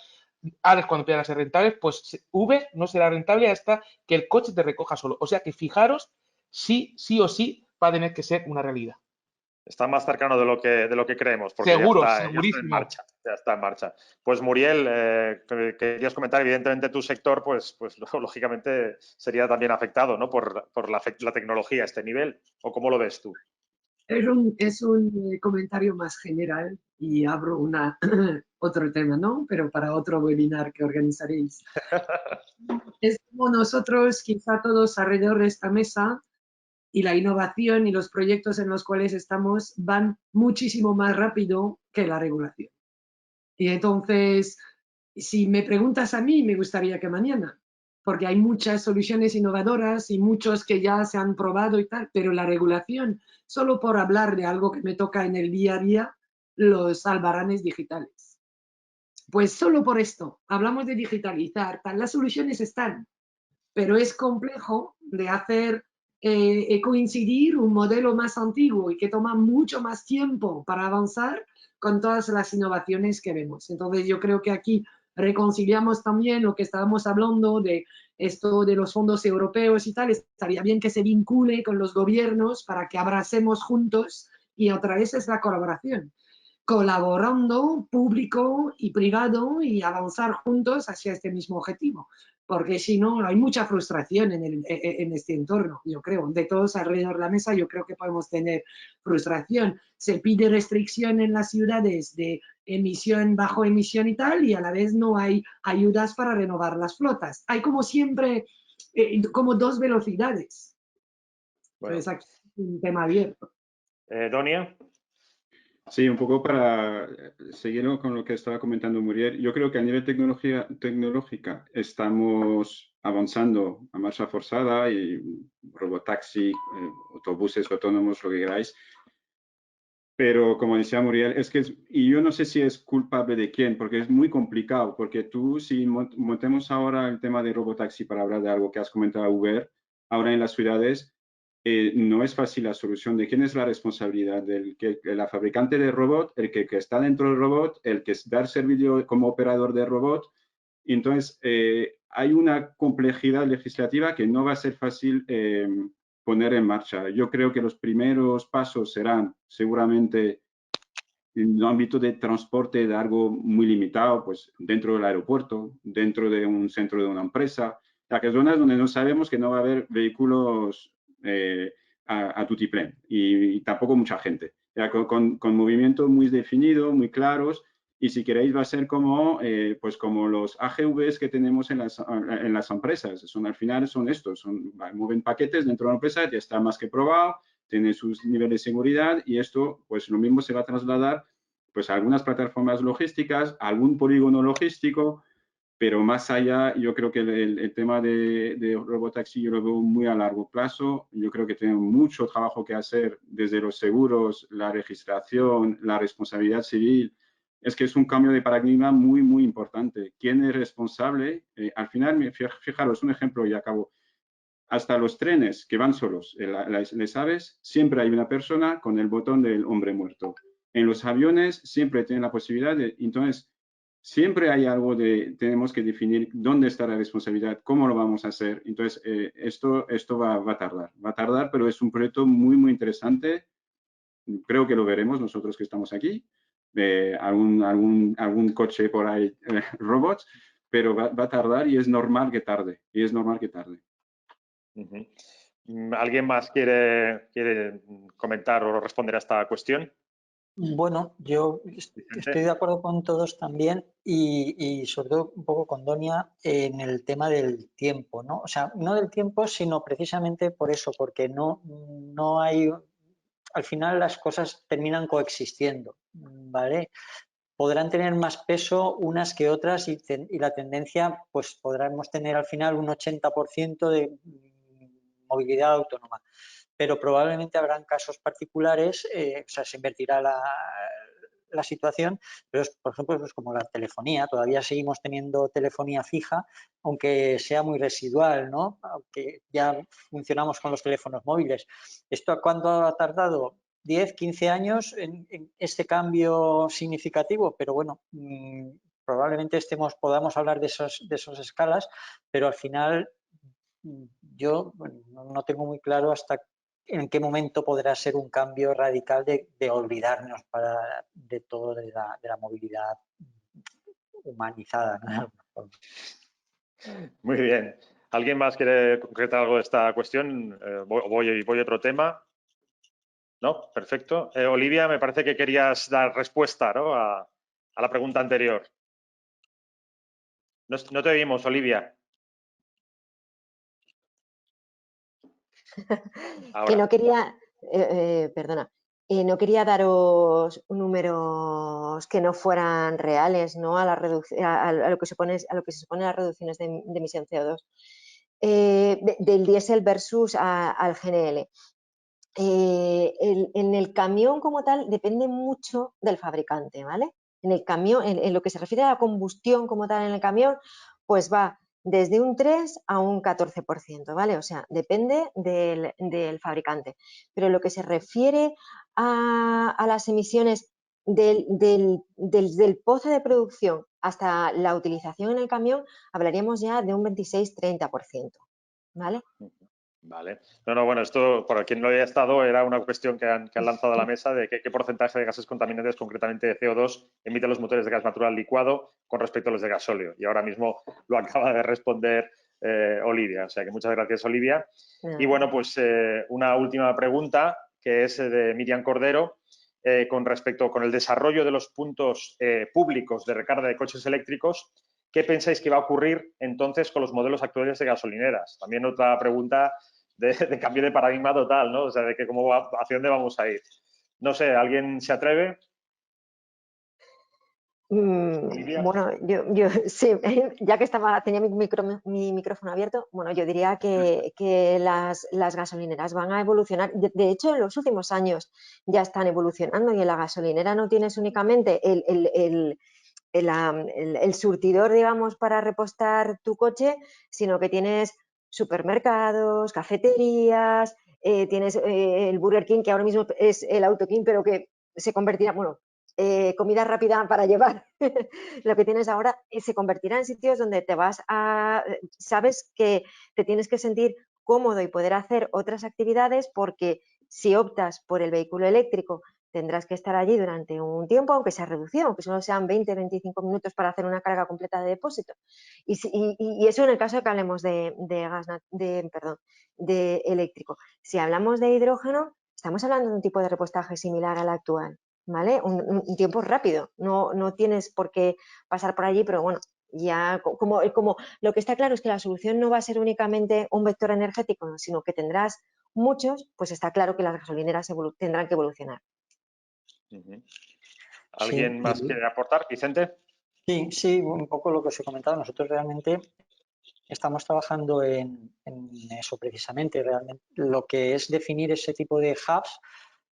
Ahora es cuando empiezan a ser rentables, pues Uber no será rentable hasta que el coche te recoja solo. O sea que fijaros, sí o sí va a tener que ser una realidad. Está más cercano de lo que creemos, porque Seguro, ya está segurísimo. Ya está en marcha. Pues Muriel, querías comentar, evidentemente tu sector, pues lógicamente sería también afectado, ¿no? por la tecnología a este nivel, ¿o cómo lo ves tú? Es un comentario más general y abro otro tema, ¿no? Pero para otro webinar que organizaréis. Es como nosotros, quizá todos alrededor de esta mesa, y la innovación y los proyectos en los cuales estamos van muchísimo más rápido que la regulación. Y entonces, si me preguntas a mí, me gustaría que mañana, porque hay muchas soluciones innovadoras y muchos que ya se han probado y tal, pero la regulación, solo por hablar de algo que me toca en el día a día, los albaranes digitales. Pues solo por esto, hablamos de digitalizar, tal, las soluciones están, pero es complejo de hacer coincidir un modelo más antiguo y que toma mucho más tiempo para avanzar con todas las innovaciones que vemos. Entonces yo creo que aquí reconciliamos también lo que estábamos hablando de esto de los fondos europeos y tal. Estaría bien que se vincule con los gobiernos para que abracemos juntos, y otra vez es la colaboración, colaborando público y privado y avanzar juntos hacia este mismo objetivo, porque si no hay mucha frustración en este entorno, yo creo, de todos alrededor de la mesa. Yo creo que podemos tener frustración. Se pide restricción en las ciudades de emisión, bajo emisión y tal, y a la vez no hay ayudas para renovar las flotas. Hay como siempre como dos velocidades. Bueno. Entonces aquí es un tema abierto. Donia. Sí, un poco para seguir con lo que estaba comentando Muriel. Yo creo que a nivel tecnológica estamos avanzando a marcha forzada, y robotaxi, autobuses autónomos, lo que queráis. Pero como decía Muriel, y yo no sé si es culpable de quién, porque es muy complicado, porque tú, si montemos ahora el tema de robotaxi para hablar de algo que has comentado, Uber, ahora en las ciudades, no es fácil la solución de quién es la responsabilidad, la fabricante del robot, el que está dentro del robot, el que da el servicio como operador del robot. Y entonces, hay una complejidad legislativa que no va a ser fácil poner en marcha. Yo creo que los primeros pasos serán seguramente en el ámbito de transporte de algo muy limitado, pues dentro del aeropuerto, dentro de un centro de una empresa, que zonas donde no sabemos que no va a haber vehículos a tutiplén y tampoco mucha gente, ya con movimientos muy definidos, muy claros. Y si queréis va a ser como, pues como los AGVs que tenemos en las empresas. Al final son estos, mueven paquetes dentro de una empresa, ya está más que probado, tiene sus niveles de seguridad, y esto pues lo mismo se va a trasladar pues a algunas plataformas logísticas, a algún polígono logístico. Pero más allá, yo creo que el tema de robotaxi yo lo veo muy a largo plazo. Yo creo que tenemos mucho trabajo que hacer desde los seguros, la registración, la responsabilidad civil. Es que es un cambio de paradigma muy, muy importante. ¿Quién es responsable? Al final, fijaros, un ejemplo y acabo. Hasta los trenes que van solos, ¿les sabes? Siempre hay una persona con el botón del hombre muerto. En los aviones siempre tienen la posibilidad de... Entonces, siempre hay algo tenemos que definir dónde está la responsabilidad, cómo lo vamos a hacer. Entonces, esto va a tardar, pero es un proyecto muy, muy interesante. Creo que lo veremos nosotros que estamos aquí. Algún coche por ahí, robots, pero va a tardar, y es normal que tarde. ¿Alguien más quiere comentar o responder a esta cuestión? Bueno, yo estoy de acuerdo con todos también, y sobre todo un poco con Donia en el tema del tiempo, ¿no? O sea, no del tiempo, sino precisamente por eso, porque no hay, al final las cosas terminan coexistiendo, ¿vale? Podrán tener más peso unas que otras, y la tendencia, pues podremos tener al final un 80% de movilidad autónoma, pero probablemente habrán casos particulares, o sea, se invertirá la situación, pero por ejemplo, pues como la telefonía, todavía seguimos teniendo telefonía fija, aunque sea muy residual, ¿no? Aunque ya funcionamos con los teléfonos móviles. ¿Esto cuánto ha tardado? 10, 15 años en este cambio significativo, pero bueno, probablemente podamos hablar de esas escalas, pero al final yo no tengo muy claro hasta en qué momento podrá ser un cambio radical de olvidarnos de todo de la movilidad humanizada, ¿no? Muy bien. ¿Alguien más quiere concretar algo de esta cuestión? Voy a otro tema. No, perfecto. Olivia, me parece que querías dar respuesta, ¿no? a la pregunta anterior. No te oímos, Olivia. Ahora. Que no quería, perdona, no quería daros números que no fueran reales, ¿no? A lo que se supone las reducciones de emisión CO2 del diésel versus al GNL. En el camión como tal depende mucho del fabricante, ¿vale? En el camión, en lo que se refiere a la combustión como tal en el camión, pues va desde un 3 a un 14%, ¿vale? O sea, depende del fabricante. Pero en lo que se refiere a las emisiones del pozo de producción hasta la utilización en el camión, hablaríamos ya de un 26-30%, ¿vale? Vale. No, bueno, esto, para quien no haya estado, era una cuestión que han lanzado a la mesa de qué porcentaje de gases contaminantes, concretamente de CO2, emiten los motores de gas natural licuado con respecto a los de gasóleo. Y ahora mismo lo acaba de responder Olivia. O sea que muchas gracias, Olivia. Y bueno, pues una última pregunta, que es de Miriam Cordero, con el desarrollo de los puntos públicos de recarga de coches eléctricos. ¿Qué pensáis que va a ocurrir entonces con los modelos actuales de gasolineras? También otra pregunta de cambio de paradigma total, ¿no? O sea, de que hacia dónde vamos a ir. No sé, ¿alguien se atreve? Bueno, yo sí, ya que tenía mi micrófono abierto, bueno, yo diría que las gasolineras van a evolucionar. De hecho, en los últimos años ya están evolucionando y en la gasolinera no tienes únicamente el surtidor, digamos, para repostar tu coche, sino que tienes supermercados, cafeterías, tienes el Burger King, que ahora mismo es el Auto King, pero que se convertirá, bueno, comida rápida para llevar. Lo que tienes ahora se convertirá en sitios donde sabes que te tienes que sentir cómodo y poder hacer otras actividades, porque si optas por el vehículo eléctrico tendrás que estar allí durante un tiempo, aunque sea reducido, aunque solo sean 20-25 minutos para hacer una carga completa de depósito. Y eso en el caso de que hablemos de eléctrico. Si hablamos de hidrógeno, estamos hablando de un tipo de repostaje similar al actual, ¿vale? Un tiempo rápido, no tienes por qué pasar por allí, pero bueno, ya como lo que está claro es que la solución no va a ser únicamente un vector energético, sino que tendrás muchos, pues está claro que las gasolineras tendrán que evolucionar. ¿Alguien más quiere aportar? ¿Vicente? Sí, un poco lo que os he comentado. Nosotros realmente estamos trabajando en eso precisamente, realmente lo que es definir ese tipo de hubs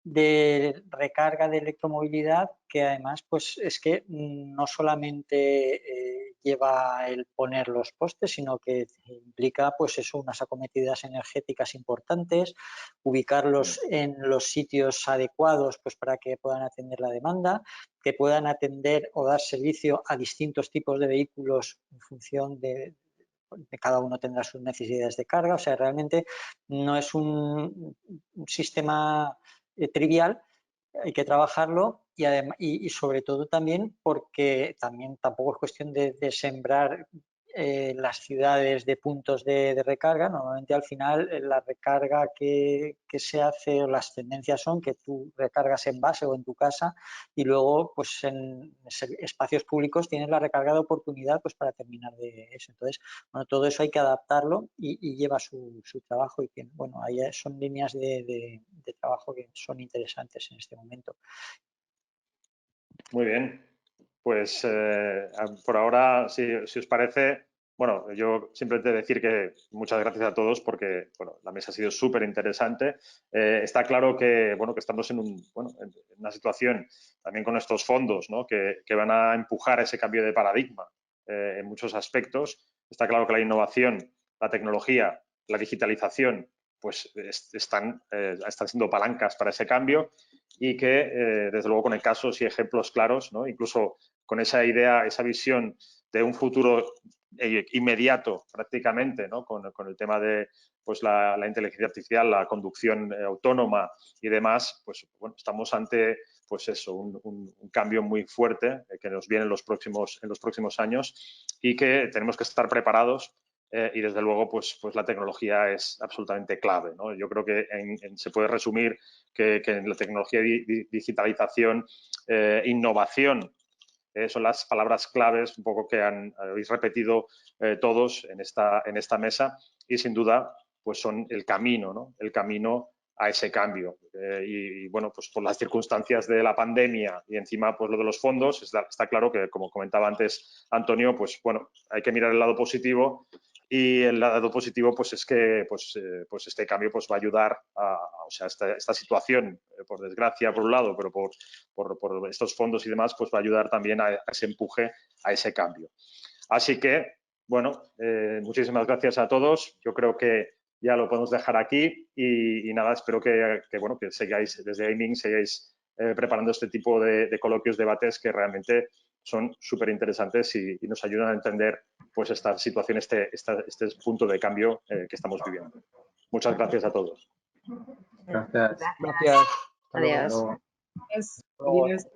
de recarga de electromovilidad, que además pues es que no solamente lleva el poner los postes, sino que implica pues eso, unas acometidas energéticas importantes, ubicarlos en los sitios adecuados pues para que puedan atender la demanda, que puedan atender o dar servicio a distintos tipos de vehículos en función de cada uno tendrá sus necesidades de carga. O sea, realmente no es un sistema trivial, hay que trabajarlo y sobre todo también porque también tampoco es cuestión de sembrar las ciudades de puntos de recarga. Normalmente al final la recarga que se hace o las tendencias son que tú recargas en base o en tu casa y luego pues en espacios públicos tienes la recarga de oportunidad pues para terminar de eso. Entonces, bueno, todo eso hay que adaptarlo y lleva su trabajo y que, bueno, ahí son líneas de trabajo que son interesantes en este momento. Muy bien. Pues por ahora, si os parece, bueno, yo simplemente decir que muchas gracias a todos porque, bueno, la mesa ha sido súper interesante. Está claro que, bueno, que estamos en una situación también con estos fondos, ¿no? que van a empujar ese cambio de paradigma en muchos aspectos. Está claro que la innovación, la tecnología, la digitalización, pues están siendo palancas para ese cambio y que, desde luego, con casos y ejemplos claros, ¿no? Incluso con esa idea, esa visión de un futuro inmediato prácticamente, ¿no? Con el tema de pues, la inteligencia artificial, la conducción autónoma y demás, pues bueno, estamos ante pues eso, un cambio muy fuerte que nos viene en los próximos años y que tenemos que estar preparados y desde luego pues la tecnología es absolutamente clave, ¿no? Yo creo que se puede resumir que en la tecnología, digitalización, innovación, son las palabras claves un poco que habéis repetido todos en esta mesa, y sin duda pues son el camino, ¿no? El camino a ese cambio. Y bueno, pues por las circunstancias de la pandemia y encima pues lo de los fondos, está claro que, como comentaba antes Antonio, pues bueno, hay que mirar el lado positivo, y el lado positivo pues es que pues este cambio pues va a ayudar o sea, esta situación, por desgracia por un lado, pero por estos fondos y demás, pues va a ayudar también a ese empuje, a ese cambio. Así que, bueno, muchísimas gracias a todos. Yo creo que ya lo podemos dejar aquí y nada, espero que sigáis desde Aiming, sigáis preparando este tipo de coloquios, debates que realmente son súper interesantes y nos ayudan a entender pues esta situación, este punto de cambio que estamos viviendo. Muchas gracias a todos. Gracias. Gracias. Adiós. Adiós.